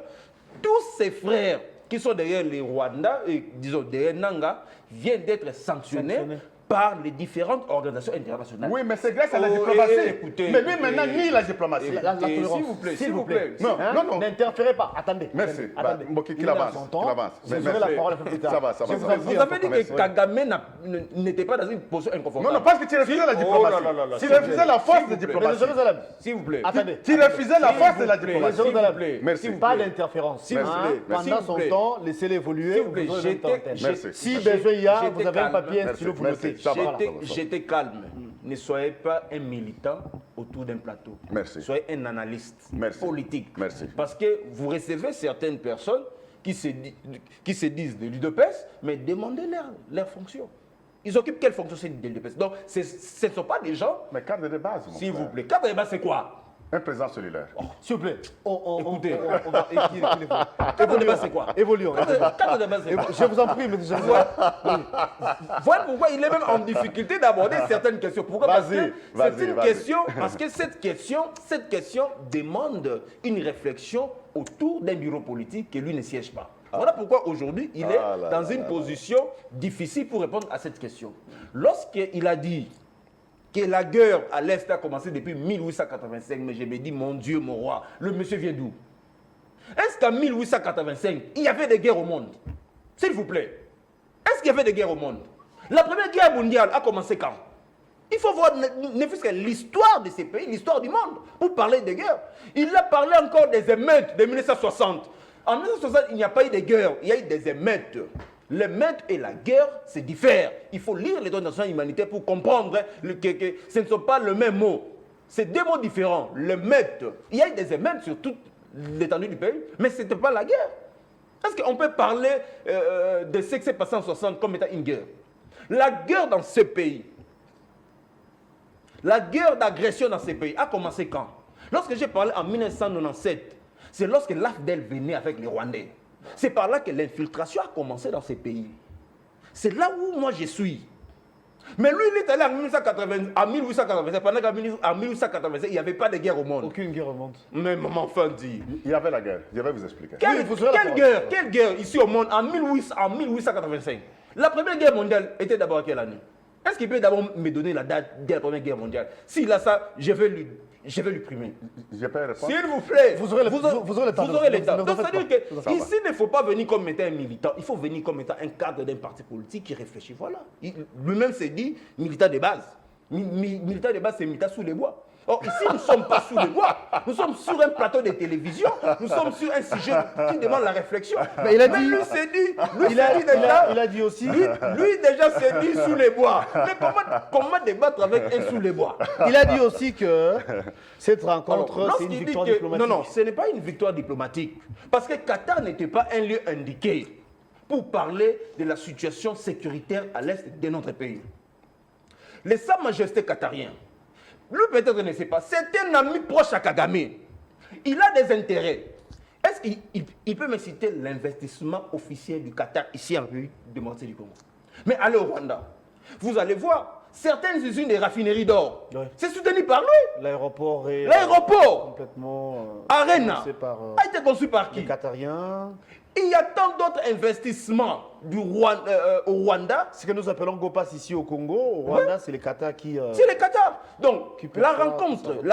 tous ses frères qui sont derrière les Rwandais, disons derrière Nanga, viennent d'être sanctionnés par les différentes organisations internationales. Oui, mais c'est grâce à la diplomatie. Écoutez, mais lui, maintenant, nie la diplomatie. S'il vous plaît. Non. N'interférez pas. Attendez. Merci. Attendez. Qu'il avance. Je vous la parole un peu plus tard. Ça va. Vous avez dit que Kagame n'était pas dans une position inconfortable. Non, parce que tu refusais la diplomatie. Tu refusais la force de diplomatie. S'il vous plaît. Attendez. Tu refusais la force de la diplomatie. Merci. Pas d'interférence. Pendant son temps, laissez-le évoluer. Si besoin il y a, vous avez un papier, un stylo, vous notez. J'étais calme. Ne soyez pas un militant autour d'un plateau. Merci. Soyez un analyste politique. Merci. Parce que vous recevez certaines personnes qui se disent de l'UDPS, mais demandez-leur leur fonction. Ils occupent quelle fonction de l'UDPS? Donc, ce ne sont pas des gens... Mais cadre de base, s'il vous plaît. Cadre de base, c'est quoi? Un président cellulaire. S'il vous plaît. Écoutez. On va équilibrer. Cadre de base, c'est quoi? Évoluons. Cadre de base, c'est quoi? Je vous en prie, mais déjà. Voilà pourquoi il est même en difficulté d'aborder certaines questions. Pourquoi? Parce que c'est une question, parce que cette question demande une réflexion autour d'un bureau politique que lui ne siège pas. Voilà pourquoi aujourd'hui, il est dans une position difficile pour répondre à cette question. Lorsqu'il a dit que la guerre à l'Est a commencé depuis 1885, mais je me dis, mon Dieu, mon roi, le monsieur vient d'où? Est-ce qu'en 1885, il y avait des guerres au monde? S'il vous plaît. Est-ce qu'il y avait des guerres au monde? La première guerre mondiale a commencé quand? Il faut voir ne fût-ce que l'histoire de ces pays, l'histoire du monde, pour parler des guerres. Il a parlé encore des émeutes de 1960. En 1960, il n'y a pas eu de guerre, il y a eu des émeutes. L'émeute et la guerre, c'est différent. Il faut lire les droits nationaux humanitaires pour comprendre que ce ne sont pas le même mot. C'est deux mots différents. L'émeute, il y a eu des émeutes sur toute l'étendue du pays, mais ce n'était pas la guerre. Est-ce qu'on peut parler de ce qui s'est passé en 1960 comme étant une guerre? La guerre dans ce pays, la guerre d'agression dans ces pays a commencé quand? Lorsque j'ai parlé en 1997, c'est lorsque l'AFDEL venait avec les Rwandais. C'est par là que l'infiltration a commencé dans ces pays. C'est là où moi je suis. Mais lui, il est allé en 1885, pendant qu'en 1885, il n'y avait pas de guerre au monde. Aucune guerre au monde. Mais maman, enfin dit. Il y avait la guerre, je vais vous expliquer. Quelle guerre ici au monde en 1885? La première guerre mondiale était d'abord à quelle année? Est-ce qu'il peut d'abord me donner la date de la Première Guerre mondiale? S'il a ça, je vais lui primer. Je peux répondre. S'il vous plaît, Vous aurez le temps. Vous aurez le temps. Ne Donc, vous en c'est-à-dire faites que pas. ici, il ne faut pas venir comme étant un militant. Il faut venir comme étant un cadre d'un parti politique qui réfléchit. Voilà. Lui-même s'est dit militant de base. Militant de base, c'est militant sous les bois. Or, ici, nous ne sommes pas sous les bois. Nous sommes sur un plateau de télévision. Nous sommes sur un sujet qui demande la réflexion. Mais il a dit, lui s'est dit, il a dit aussi, lui déjà s'est dit sous les bois. Mais comment débattre avec un sous les bois? il a dit aussi que cette rencontre, Alors, c'est une lorsqu'il dit victoire que- diplomatique. Non, ce n'est pas une victoire diplomatique. Parce que Qatar n'était pas un lieu indiqué pour parler de la situation sécuritaire à l'est de notre pays. Les Sa Majesté qatarien, lui peut-être ne sait pas, c'est un ami proche à Kagame. Il a des intérêts. Est-ce qu'il peut me citer l'investissement officiel du Qatar ici en République démocratique du Congo? Mais allez au Rwanda, vous allez voir, certaines usines de raffineries d'or, Ouais. c'est soutenu par lui. L'aéroport est L'aéroport complètement Arena financé par a été conçu par qui? les Qatariens. Il y a tant d'autres investissements au Rwanda. Ce que nous appelons Gopas ici au Congo, au Rwanda, c'est les Qatar qui... C'est le Qatar. Donc, Qui peut la faire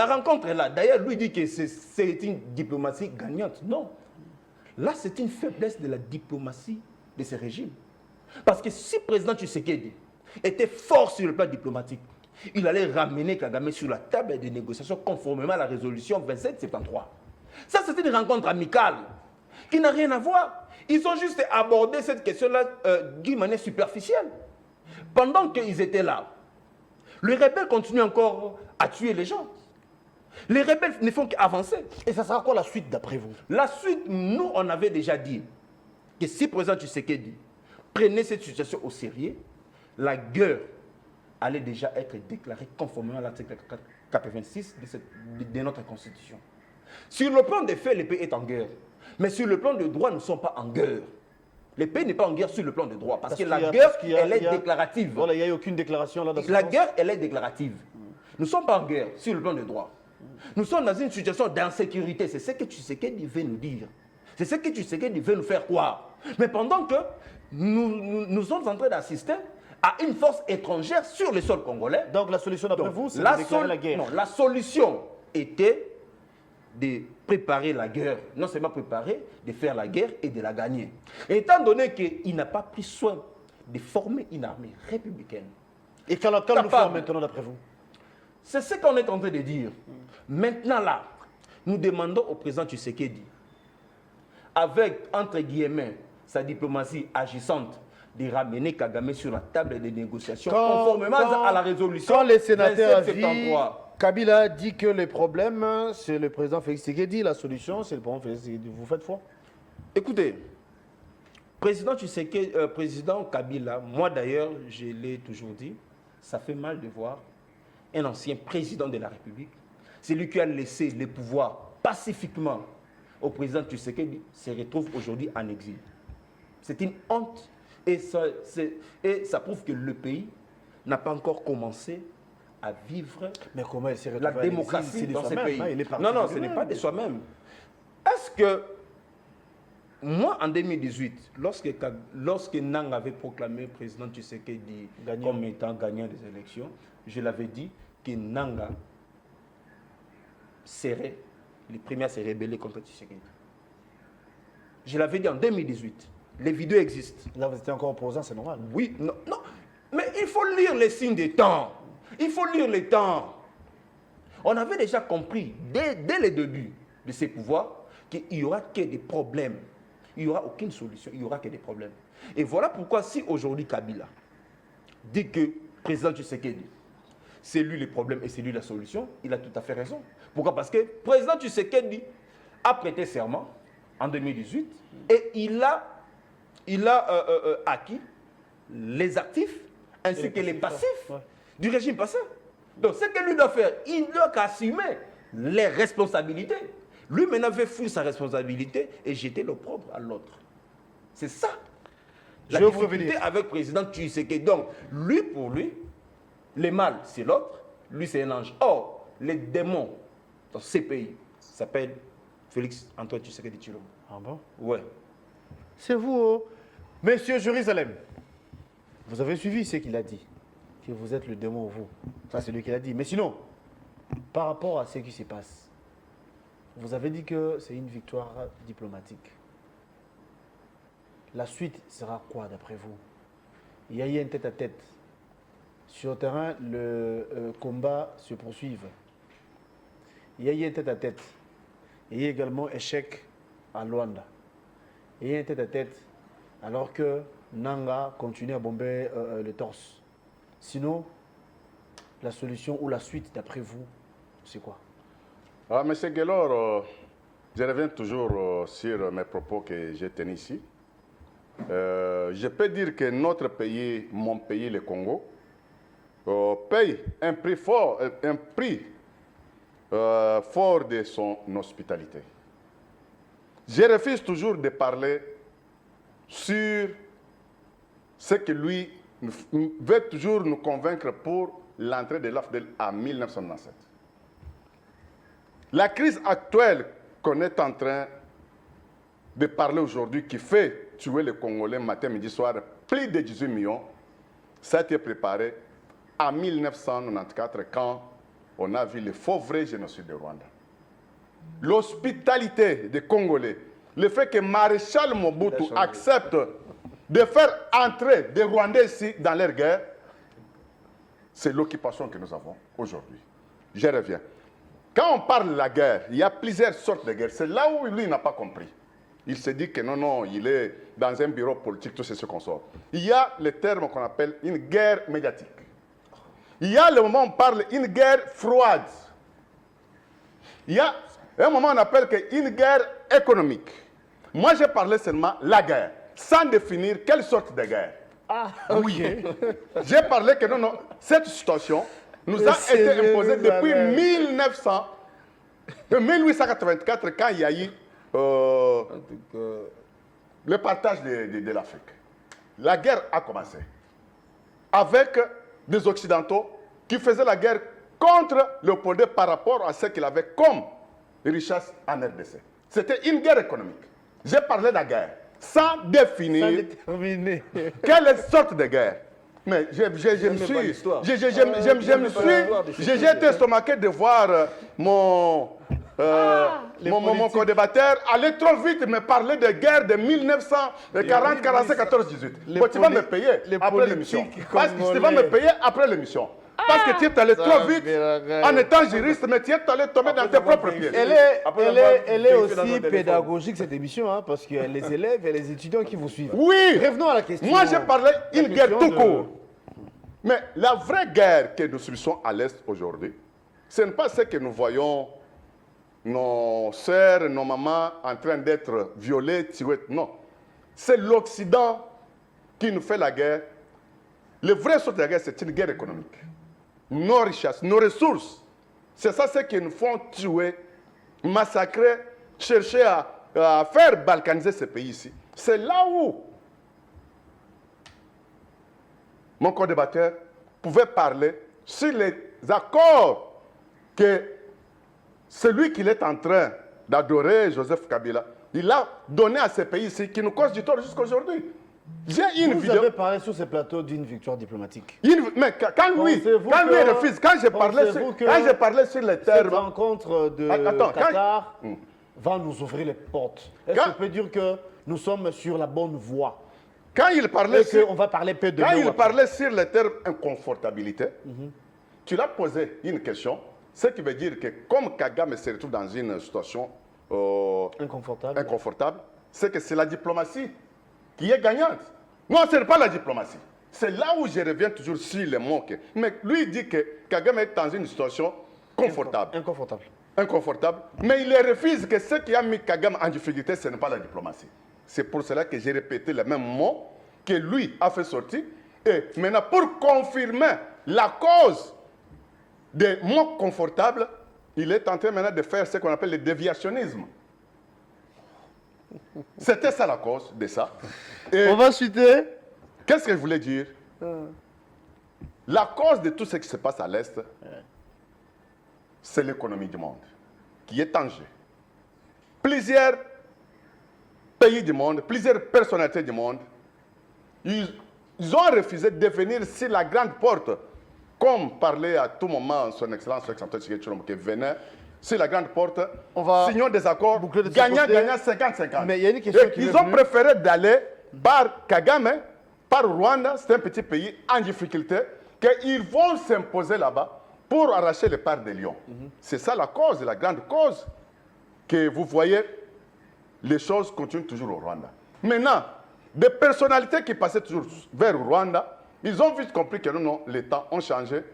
rencontre est là. D'ailleurs, lui dit que c'est une diplomatie gagnante. Non. Là, c'est une faiblesse de la diplomatie de ces régimes. Parce que si le président Tshisekedi était fort sur le plan diplomatique, il allait ramener Kagame sur la table des négociations conformément à la résolution 2773. Ça, c'est une rencontre amicale qui n'a rien à voir. Ils ont juste abordé cette question-là d'une manière superficielle. Pendant qu'ils étaient là, les rebelles continuent encore à tuer les gens. Les rebelles ne font qu'avancer. Et ça sera quoi la suite d'après vous? La suite, nous, on avait déjà dit que si le président Tshisekedi prenait cette situation au sérieux, la guerre allait déjà être déclarée conformément à l'article 86 de notre Constitution. Sur le plan des faits, le pays est en guerre. Mais sur le plan de droit, nous ne sommes pas en guerre. Le pays n'est pas en guerre sur le plan de droit. Parce que la guerre, elle est déclarative. Voilà, il n'y a eu aucune déclaration là. La guerre, elle est déclarative. Nous ne sommes pas en guerre sur le plan de droit. Nous sommes dans une situation d'insécurité. C'est ce que Tshisekedi veut nous dire. C'est ce que Tshisekedi veut nous faire croire. Mais pendant que nous sommes en train d'assister à une force étrangère sur le sol congolais. Donc la solution d'après vous, c'est de déclarer la guerre. Non, la solution était de préparer la guerre. Non seulement préparer, de faire la guerre et de la gagner. Et étant donné qu'il n'a pas pris soin de former une armée républicaine. Et quand nous faisons maintenant d'après vous? C'est ce qu'on est en train de dire. Maintenant là, nous demandons au président Tshisekedi, avec, entre guillemets, sa diplomatie agissante, de ramener Kagame sur la table des négociations conformément à la résolution quand les sénateurs 2773. Kabila dit que le problème, c'est le président Félix Tshisekedi, la solution, c'est le président Félix Tshisekedi. Vous faites foi? Écoutez, président Tshisekedi, président Kabila, moi d'ailleurs, je l'ai toujours dit, ça fait mal de voir un ancien président de la République, celui qui a laissé les pouvoirs pacifiquement au président Tshisekedi, se retrouve aujourd'hui en exil. C'est une honte et ça prouve que le pays n'a pas encore commencé à vivre Mais comment il s'est retrouvé la à l'exil? démocratie C'est de dans ces soi-même, pays. hein, il est parti Non, de ce n'est lui-même. pas de soi-même. Est-ce que moi, en 2018, lorsque Nang avait proclamé président Tshisekedi comme étant gagnant des élections, je l'avais dit que Nanga serait le premier à se rebeller contre Tshisekedi. Je l'avais dit en 2018. Les vidéos existent. Là, vous étiez encore opposant, c'est normal. Oui, non. Mais il faut lire les signes des temps. Il faut lire les temps. On avait déjà compris, dès le début de ces pouvoirs, qu'il n'y aura que des problèmes. Il n'y aura aucune solution, il n'y aura que des problèmes. Et voilà pourquoi, si aujourd'hui Kabila dit que président Tshisekedi, c'est lui le problème et c'est lui la solution, il a tout à fait raison. Pourquoi? Parce que président Tshisekedi a prêté serment en 2018 et il a acquis les actifs ainsi que les passifs du régime passé. Donc ce que lui doit faire, il doit assumer les responsabilités. Lui maintenant veut fuir sa responsabilité et jeter l'opprobre à l'autre. C'est ça. La difficulté avec le président Tshisekedi. Donc lui pour lui, le mal c'est l'autre, lui c'est un ange. Or, les démons dans ces pays s'appellent Félix Antoine Tshisekedi Tshilombo. Ah bon? Ouais. C'est vous, Monsieur Jérusalem. Vous avez suivi ce qu'il a dit. que vous êtes le démon, vous. Ça, c'est lui qui l'a dit. Mais sinon, par rapport à ce qui se passe, vous avez dit que c'est une victoire diplomatique. La suite sera quoi, d'après vous? Il y a eu un tête-à-tête. Sur le terrain, le combat se poursuit. Il y a eu un tête-à-tête. Il y a également échec à Luanda. Il y a un tête-à-tête alors que Nanga continue à bomber le torse. Sinon, la solution ou la suite, d'après vous, c'est quoi? Monsieur Guélor, je reviens toujours sur mes propos que j'ai tenus ici. Je peux dire que notre pays, mon pays, le Congo, paye un prix fort, fort de son hospitalité. Je refuse toujours de parler sur ce que lui veut toujours nous convaincre pour l'entrée de l'AFDEL en 1997. La crise actuelle qu'on est en train de parler aujourd'hui, qui fait tuer les Congolais matin, midi, soir, plus de 18 millions, ça a été préparé en 1994 quand on a vu le faux vrai génocide de Rwanda. L'hospitalité des Congolais, le fait que Maréchal Mobutu accepte de faire entrer des Rwandais ici dans leur guerre, c'est l'occupation que nous avons aujourd'hui. Je reviens. Quand on parle de la guerre, il y a plusieurs sortes de guerres. C'est là où lui n'a pas compris. Il se dit que non, il est dans un bureau politique, tout c'est ce qu'on sort. Il y a le terme qu'on appelle une guerre médiatique. Il y a le moment où on parle d'une guerre froide. Il y a un moment où on appelle une guerre économique. Moi, j'ai parlé seulement de la guerre, sans définir quelle sorte de guerre. Ah, ok. Oui. J'ai parlé que non, cette situation nous a été imposée depuis 1884, quand il y a eu le partage de l'Afrique. La guerre a commencé avec des Occidentaux qui faisaient la guerre contre Léopold par rapport à ce qu'il avait comme richesse en RDC. C'était une guerre économique. J'ai parlé de la guerre sans définir quelle sorte de guerre. Mais j'ai été estomaqué de voir mon co-débatteur aller trop vite me parler de guerre de 1940, 45, 14, 18. Tu vas me payer après l'émission. Parce que tu vas me payer après l'émission. Parce que tu es allé trop vite en étant juriste, mais tu es allé tomber dans tes propres pieds. Elle est aussi pédagogique, cette émission, hein, parce qu'il y a les élèves et les étudiants qui vous suivent. Oui. Revenons à la question. Moi, j'ai parlé d'une guerre tout court. Mais la vraie guerre que nous subissons à l'Est aujourd'hui, ce n'est pas ce que nous voyons nos sœurs, nos mamans en train d'être violées, tuées. Non. C'est l'Occident qui nous fait la guerre. Le vrai sort de la guerre, c'est une guerre économique. Nos richesses, nos ressources, c'est ça ce qui nous font tuer, massacrer, chercher à faire balkaniser ce pays ici. C'est là où mon co-débatteur pouvait parler sur les accords que celui qu'il est en train d'adorer, Joseph Kabila, il a donné à ce pays ici qui nous cause du tort jusqu'à aujourd'hui. J'ai une vidéo. Vous avez parlé sur ce plateau d'une victoire diplomatique. Mais quand lui refuse, quand j'ai parlé sur les termes. Cette rencontre de Qatar va nous ouvrir les portes. Est-ce qu'on peut dire que nous sommes sur la bonne voie? Quand il parlait on va parler peu de quand il parlait sur le terme inconfortabilité, tu l'as posé une question, ce qui veut dire que comme Kagame se retrouve dans une situation inconfortable, c'est que c'est la diplomatie qui est gagnante. Non, ce n'est pas la diplomatie. C'est là où je reviens toujours sur les mots. Mais lui dit que Kagame est dans une situation confortable. Inconfortable. Mais il refuse que ce qui a mis Kagame en difficulté, ce n'est pas la diplomatie. C'est pour cela que j'ai répété les mêmes mots que lui a fait sortir. Et maintenant, pour confirmer la cause des mots confortables, il est en train maintenant de faire ce qu'on appelle le déviationnisme. C'était ça la cause de ça. Et on va chuter. Qu'est-ce que je voulais dire? La cause de tout ce qui se passe à l'Est, c'est l'économie du monde qui est en jeu. Plusieurs pays du monde, plusieurs personnalités du monde, ils ont refusé de venir sur la grande porte comme parlait à tout moment son Excellence Alexandre Tshisekedi Tshilombo, qui venait sur la grande porte, On va signons des accords, boucler de ce gagnant-gagnant, côté. 50-50. Mais il y a une question Et qui ils m'est ont venue. préféré d'aller par Kagame, par Rwanda, c'est un petit pays en difficulté, qu'ils vont s'imposer là-bas pour arracher les parts des lions. C'est ça la cause, la grande cause, que vous voyez, les choses continuent toujours au Rwanda. Maintenant, des personnalités qui passaient toujours vers le Rwanda, ils ont vite compris que non, les temps ont changé.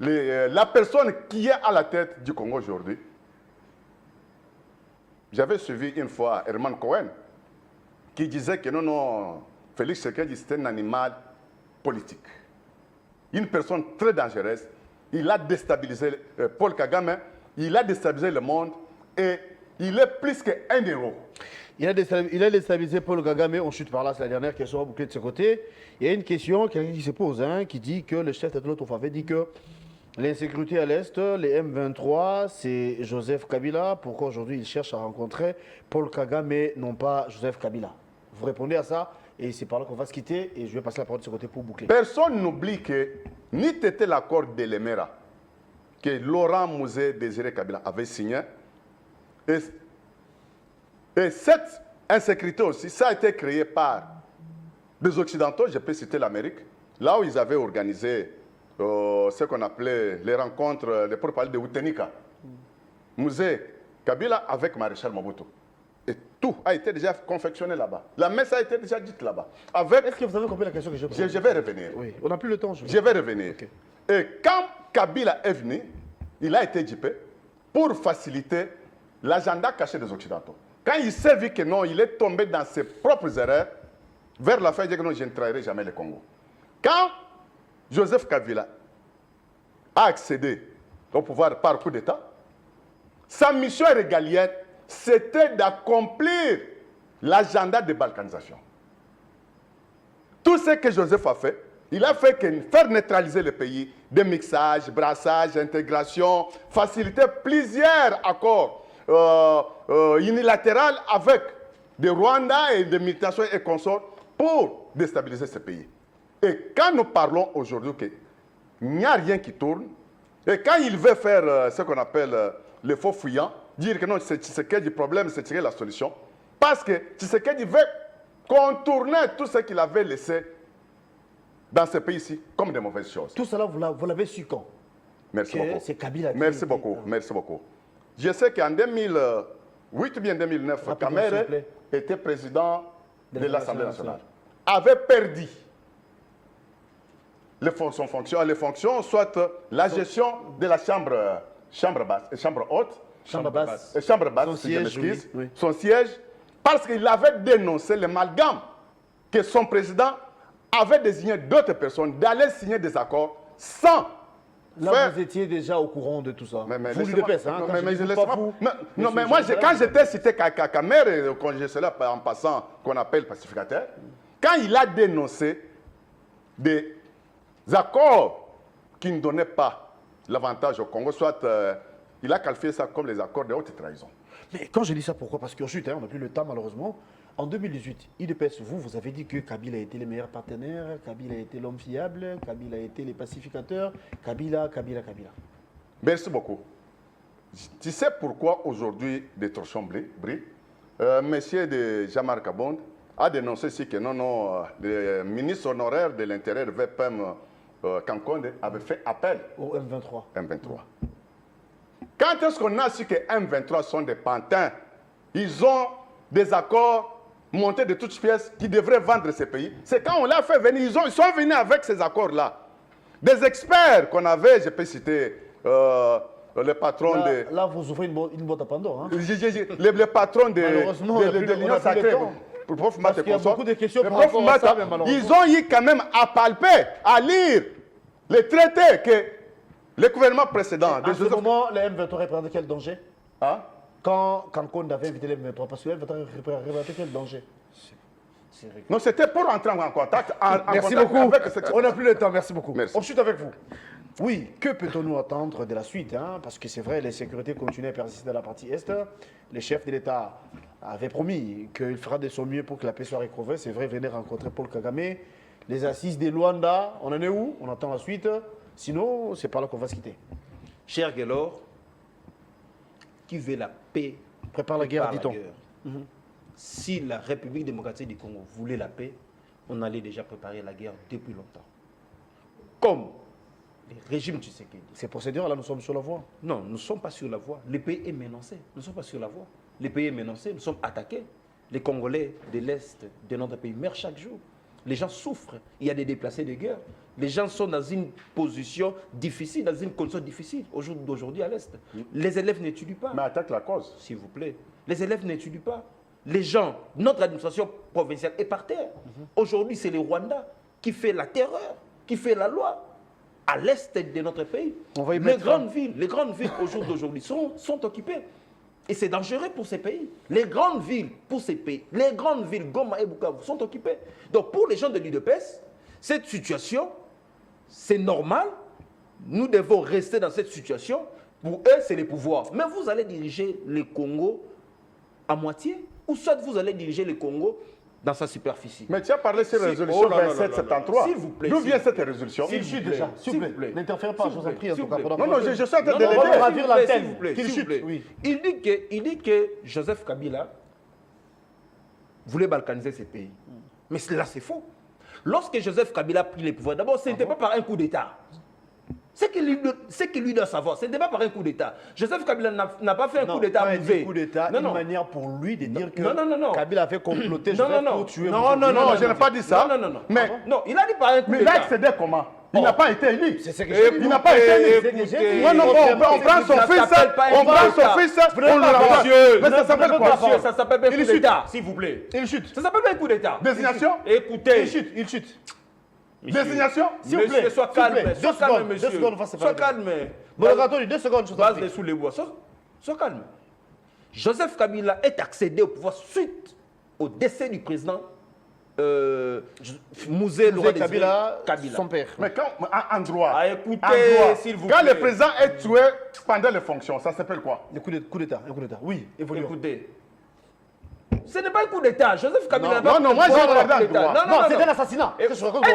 La personne qui est à la tête du Congo aujourd'hui, j'avais suivi une fois Herman Cohen, qui disait que non, Félix Tshisekedi, c'était un animal politique. Une personne très dangereuse. Il a déstabilisé Paul Kagame, il a déstabilisé le monde et il est plus qu'un héros. Il a déstabilisé Paul Kagame, on chute par là, c'est la dernière question à boucler de ce côté. Il y a une question, quelqu'un qui se pose, qui dit que le chef de l'autre avait dit que l'insécurité à l'Est, les M23, c'est Joseph Kabila. Pourquoi aujourd'hui il cherche à rencontrer Paul Kagame et non pas Joseph Kabila? Vous répondez à ça et c'est par là qu'on va se quitter et je vais passer la parole de ce côté pour boucler. Personne n'oublie que ni était l'accord de l'Emera que Laurent Mouzé Désiré Kabila avait signé. Et cette insécurité aussi, ça a été créé par des Occidentaux, je peux citer l'Amérique, là où ils avaient organisé ce qu'on appelait les rencontres, les pourparlers de Outenika. Mouzé Kabila avec Maréchal Mobutu. Et tout a été déjà confectionné là-bas. La messe a été déjà dite là-bas. Est-ce que vous avez compris la question que je pose? Je vais revenir. Oui, on n'a plus le temps. Je vais revenir. Ok. Et quand Kabila est venu, il a été dupé pour faciliter l'agenda caché des Occidentaux. Quand il s'est vu que non, il est tombé dans ses propres erreurs, vers la fin, il dit que non, je ne trahirai jamais le Congo. Quand Joseph Kabila a accédé au pouvoir par coup d'État, sa mission régalienne, c'était d'accomplir l'agenda de balkanisation. Tout ce que Joseph a fait, il a fait que faire neutraliser le pays, démixage, brassage, intégration, faciliter plusieurs accords unilatéraux avec des Rwandais et des militations et consorts pour déstabiliser ce pays. Et quand nous parlons aujourd'hui qu'il n'y a rien qui tourne, et quand il veut faire ce qu'on appelle le faux fuyant, dire que non, c'est Tshisekedi, le problème, c'est tirer la solution, parce que Tshisekedi veut contourner tout ce qu'il avait laissé dans ce pays-ci comme des mauvaises choses. Tout cela, vous l'avez su quand? Merci beaucoup. C'est Kabila qui Merci était- beaucoup. Merci beaucoup. Je sais qu'en 2008 ou bien 2009, Rapidement, s'il vous Kamere plaît. était président de De l'Assemblée l'Assemblée nationale. Avait perdu son fonction, les fonctions, soit la gestion de la chambre basse, chambre haute, Chambre basse. chambre basse, Son si je siège, m'excuse, oui, oui. son siège, parce qu'il avait dénoncé l'amalgame que son président avait désigné d'autres personnes d'aller signer des accords sans Là, faire... vous étiez déjà au courant de tout ça. Mais vous, laissez-moi- l'UDPS, hein? non, Quand mais je dis laissez-moi- pas vous, non, mais monsieur moi, Jean-Pierre, quand j'étais cité Kamere, quand je suis là en passant, qu'on appelle pacificateur, quand il a dénoncé des accords qui ne donnaient pas l'avantage au Congo, soit il a qualifié ça comme les accords de haute trahison. Mais quand je dis ça, pourquoi? Parce qu'on chute, on n'a plus le temps malheureusement. En 2018, IDPS, vous avez dit que Kabila a été le meilleur partenaire, Kabila a été l'homme fiable, Kabila a été les pacificateurs, Kabila. Merci beaucoup. Tu sais pourquoi aujourd'hui des torchons brillent? Monsieur de Jean-Marc Abond a dénoncé ici que le ministre honoraire de l'Intérieur, VPM Kankonde, avait fait appel Au M23. M23. Quand est-ce qu'on a su que M23 sont des pantins? Ils ont des accords montés de toutes pièces qui devraient vendre ces pays. C'est quand on l'a fait venir, ils sont venus avec ces accords-là. Des experts qu'on avait, je peux citer le patron de... Là, vous ouvrez une boîte à Pandore. Hein? Le patron de Malheureusement, on a plus le- on l'Union a plus le sacrée. temps. Le prof Parce Matt qu'il y a consort. beaucoup de questions Le par prof rapport à ça, Matt, mais malheureusement. ils ont eu quand même à palper, à lire les traités que le gouvernement précédent de En ce Joseph... moment, le M23 représente quel danger? Hein? Quand Kankonde avait invité le M23, parce que le M23 représentait quel danger? C'est vrai. Non, c'était pour entrer en contact, Merci contact beaucoup. avec cette... On n'a plus le temps, merci beaucoup. Merci. On chute avec vous. Oui, que peut-on attendre de la suite, parce que c'est vrai, l'insécurité continue à persister dans la partie Est. Le chef de l'État avait promis qu'il fera de son mieux pour que la paix soit recouvrée. C'est vrai, venez rencontrer Paul Kagame. Les assises des Luanda, on en est où? On attend la suite. Sinon, c'est par là qu'on va se quitter. Cher Guélor, qui veut la paix Prépare la guerre, dit-on. Si la République démocratique du Congo voulait la paix, on allait déjà préparer la guerre depuis longtemps. Comme les régimes Tshisekedi. C'est pour se dire, là, nous sommes sur la voie. Non, nous ne sommes pas sur la voie. Le pays est menacé. Nous ne sommes pas sur la voie. Le pays est menacé. Nous sommes attaqués. Les Congolais de l'Est de notre pays meurent chaque jour. Les gens souffrent. Il y a des déplacés de guerre. Les gens sont dans une position difficile, dans une condition difficile d'aujourd'hui à l'Est. Les élèves n'étudient pas. Mais attaque la cause. S'il vous plaît. Les élèves n'étudient pas. Les gens, notre administration provinciale est par terre. Aujourd'hui, c'est le Rwanda qui fait la terreur, qui fait la loi à l'est de notre pays. On va y les mettre grandes villes au jour d'aujourd'hui sont occupées. Et c'est dangereux pour ces pays. Les grandes villes, pour ces pays, les grandes villes, Goma et Bukavu, sont occupées. Donc pour les gens de l'UDPS, cette situation, c'est normal. Nous devons rester dans cette situation. Pour eux, c'est le pouvoir. Mais vous allez diriger le Congo à moitié, ou soit vous allez diriger le Congo dans sa superficie. Mais tu as parlé de ces résolutions Oh là là là 2773. S'il vous plaît. D'où vient cette résolution? Il chute déjà, s'il vous plaît. N'interférez pas, je vous en prie. En tout cas, Non, non, je suis en train Non, de non, on va l'aider. ravir l'antenne. s'il vous plaît, Qu'il s'il vous chute, plaît. oui. Il dit que Joseph Kabila voulait balkaniser ces pays. Mais là, c'est faux. Lorsque Joseph Kabila a pris le pouvoir, d'abord, ce n'était pas par un coup d'État. Ce qu'il lui doit savoir, ce n'était pas par un coup d'État. Joseph Kabila n'a pas fait un coup d'État un mauvais. coup d'État, Non, une non. manière pour lui de dire que Non. Kabila a fait comploter Non, Joseph non, non. pour tuer Non, Mobutu. Non, je n'ai pas dit ça. Non, non, non. Mais, Non, il a dit par un coup mais il a d'État. accédé comment? Il n'a pas été élu. C'est ce que je dis. Il n'a pas été élu. Écoutez, Non, non, on prend son ça fils, s'appelle pas un on coup prend d'État. son fils, on le remplace. Monsieur, Mais ça s'appelle quoi? Monsieur, ça s'appelle pas un Il coup chute. d'État, s'il vous plaît. Il chute. Ça s'appelle pas un coup d'État. Désignation? Écoutez. Il chute. Désignation? S'il vous plaît, Monsieur, sois s'il vous calme, plaît. sois Deux calme, secondes, monsieur. deux secondes, on va séparer. Sois calme. Bon, attendez, 2 secondes, je vous en Base prie. de sous les bois. Sois calme. Joseph Kabila est accédé au pouvoir suite au décès du président Mouzé Laurent Kabila, Kabila. son père. Mais quand, en droit, Ah, écoutez, en droit, s'il vous quand plaît. le président est tué pendant les fonctions, ça s'appelle quoi? Un coup d'État, un coup d'État. Oui, évoluons. Écoutez. Ce n'est pas un coup d'État. Joseph Kabila n'a Non, pas non, fait moi, un j'ai coup regardé d'État. en droit. Non, c'est un assassinat. Un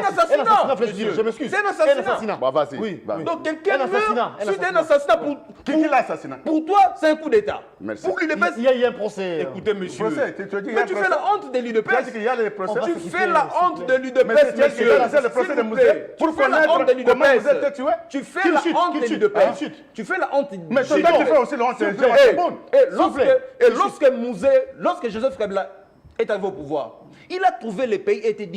assassinat. Je m'excuse. C'est un assassinat. Un assassinat. Bah, vas-y. Oui, Bah. oui. Donc quelqu'un Un assassinat, meurt un suite à un assassinat Qui l'a assassiné? pour toi, c'est un coup d'État. Merci. Pour l'UDPS, Il y a eu un procès. écoutez monsieur. Procès, tu as dit, il y a Mais un tu procès. fais la honte de Tu as dit l'UDPS. qu'il y a les procès. On va Tu se fais quitter, la s'il vous honte plaît. de l'UDPS, Mais c'est monsieur. le procès S'il de vous Mouzé. plaît. Pour Tu fais la honte de connaître comment l'UDPS. vous êtes tué. Tu fais Qu'il la chute, honte qu'il de chute. l'UDPS. Qu'il chute. Tu fais la honte Mais toi, tu fais aussi le honte. S'il vous plaît. Lorsque Joseph Kabila est arrivé au pouvoir, il a trouvé le pays était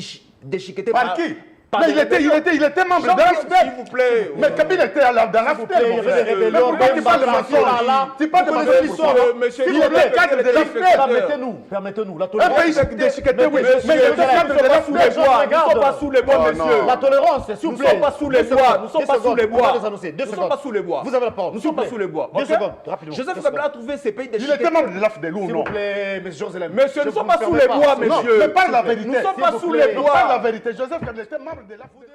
déchiqueté Par qui? par Mais des il était membre de l'AFDEL. S'il vous plaît. Mais Kabila était dans l'AFDEL. Il y avait des rébellions, Mais pourquoi tu parles de Bemba, mensonges? Bemba, Tu parles de vous mensonges. connaissez l'histoire, monsieur. Il était cadre de l'AFDEL. Permettez-nous, la Un tolérance. pays déchiqueté, oui. Monsieur, Mais il était cadre de l'AFDEL. Nous ne sommes pas sous les bois, Oh, monsieur. non. La tolérance, s'il vous Nous plaît. ne sommes pas sous les bois. Nous ne sommes pas sous les bois. Nous ne sommes pas sous les bois. Vous avez la parole. Nous ne s'il sommes vous pas plaît. sous les bois. 2 Ok? secondes, rapidement. Joseph 2 Kabila a secondes. trouvé ces pays Il déchiquetés. était membre de l'AFDEL ou S'il vous non? plaît, monsieur José Monsieur, nous ne Je sommes vous pas sous permets les bois, Non, monsieur. Mais parle la vérité. Nous ne sommes pas s'il vous sous plaît. les Non, bois. parle la vérité. Joseph Kabila était membre de l'AFDEL.